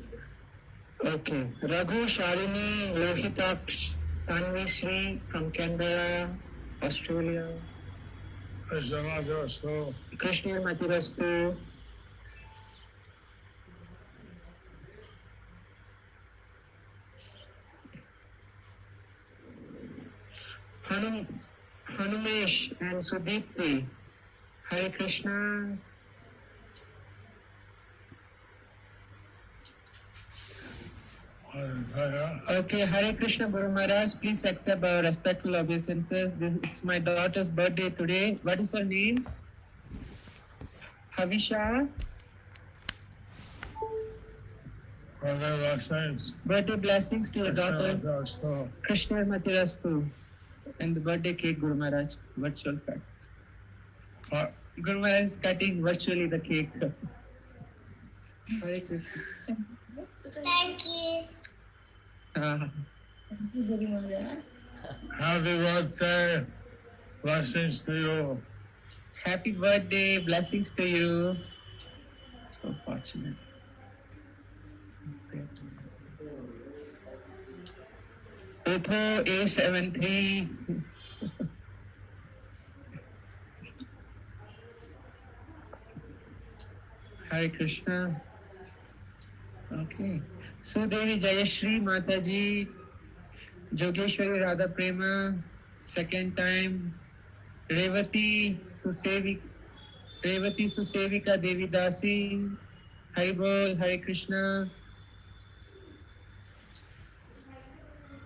Raghu, Shalini, Lohitaksh, Tanvi Sri from Canberra, Australia. Krishna Matirastu. Hanumesh and Sudipti. Hare Krishna. Okay, Hare Krishna Guru Maharaj, please accept our respectful obeisances. It's my daughter's birthday today. What is her name? Havisha. Birthday blessings to your daughter. Krishna Matirastu. And the birthday cake, Guru Maharaj, virtual cut. Guru Maharaj is cutting virtually the cake. Hare Krishna. Thank you. Thank you very much. Happy birthday. Blessings to you. Happy birthday. Blessings to you. So fortunate. Oppo A73. Hare Krishna. Okay. Sudevi Jayashri Mataji, Jogeshwari Radha Prema, second time. Revati Susevika Devi Dasi, Haribol, Hare Krishna.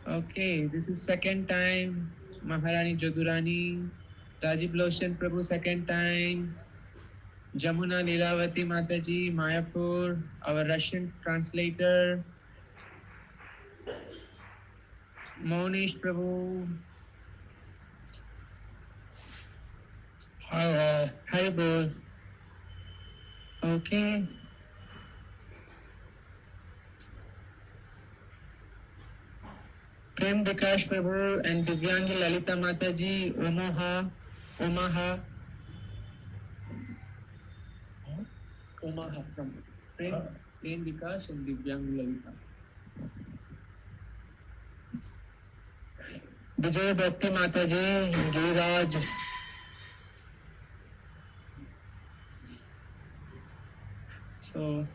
Okay, this is second time. Maharani Jadurani, Rajiv Loshan Prabhu, second time. Jamuna Lilavati Mataji, Mayapur, our Russian translator. Monish Prabhu. Hi, Bol. Okay. Prem Vikash Prabhu and Divyangi Lalita Mataji, Omaha. Omaha from Prem Vikash and Divyangi Lalita. Vijay Bhakti Mataji, Giraj. So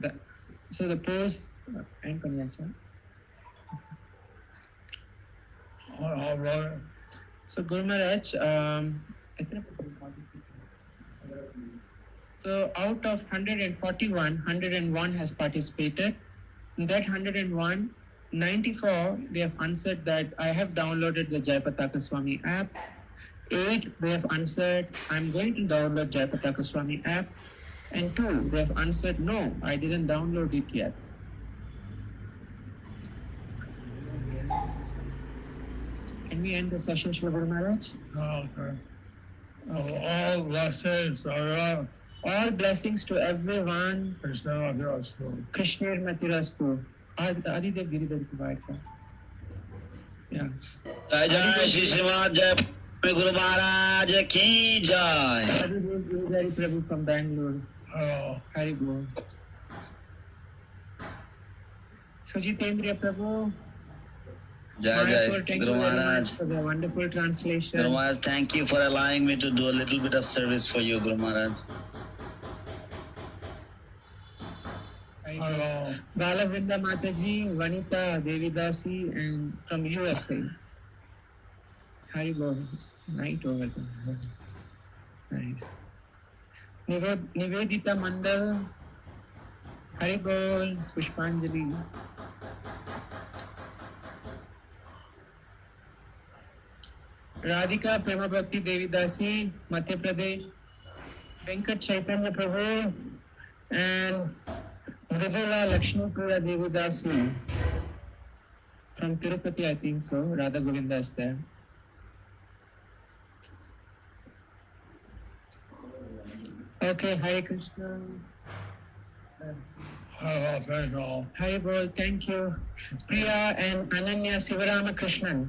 the post and Kanyasa. All right. So Guru Maharaj, so out of 141, 101 has participated. In that 101, 94 they have answered that I have downloaded the Jayapataka Swami app. 8 they have answered I'm going to download Jayapataka Swami app. And 2 they have answered no, I didn't download it yet. Can we end the session, Shri Guru Maharaj? Okay. All blessings are All blessings to everyone. Krishna Matirastu. Krishna Matirastu. Adidev Giridhar Kuvaita. Yeah. Jai Jai Shri Srimad Jai Guru Maharaj Ki Jai. Adidev Giridhar Prabhu from Bangalore. Hari Bol. Sujitendriya Prabhu. Jai Jai Thank you Guru very Maharaj. much for the wonderful translation. Guru Maharaj, thank you for allowing me to do a little bit of service for you, Guru Maharaj. Balavinda Mataji, Vanita Devidasi, and from USA. Hari Bol. It's night over there. Nice. Nivedita Mandal. Hari Bol. Pushpanjali. Radhika Prema Bhakti Devidasi, Madhya Pradesh. Venkat Chaitanya Prabhu and Mridula Lakshmi Priya Devidasi from Tirupati, I think so. Radha Govinda is there. Okay, Hare Krishna. Hare Bol, thank you. Priya and Ananya Sivarama Krishnan.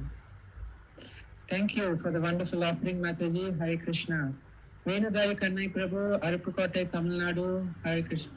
Thank you for the wonderful offering, Mataji. Hare Krishna. Venudari Kannai Prabhu, Arupukotai, Tamil Nadu. Hare Krishna.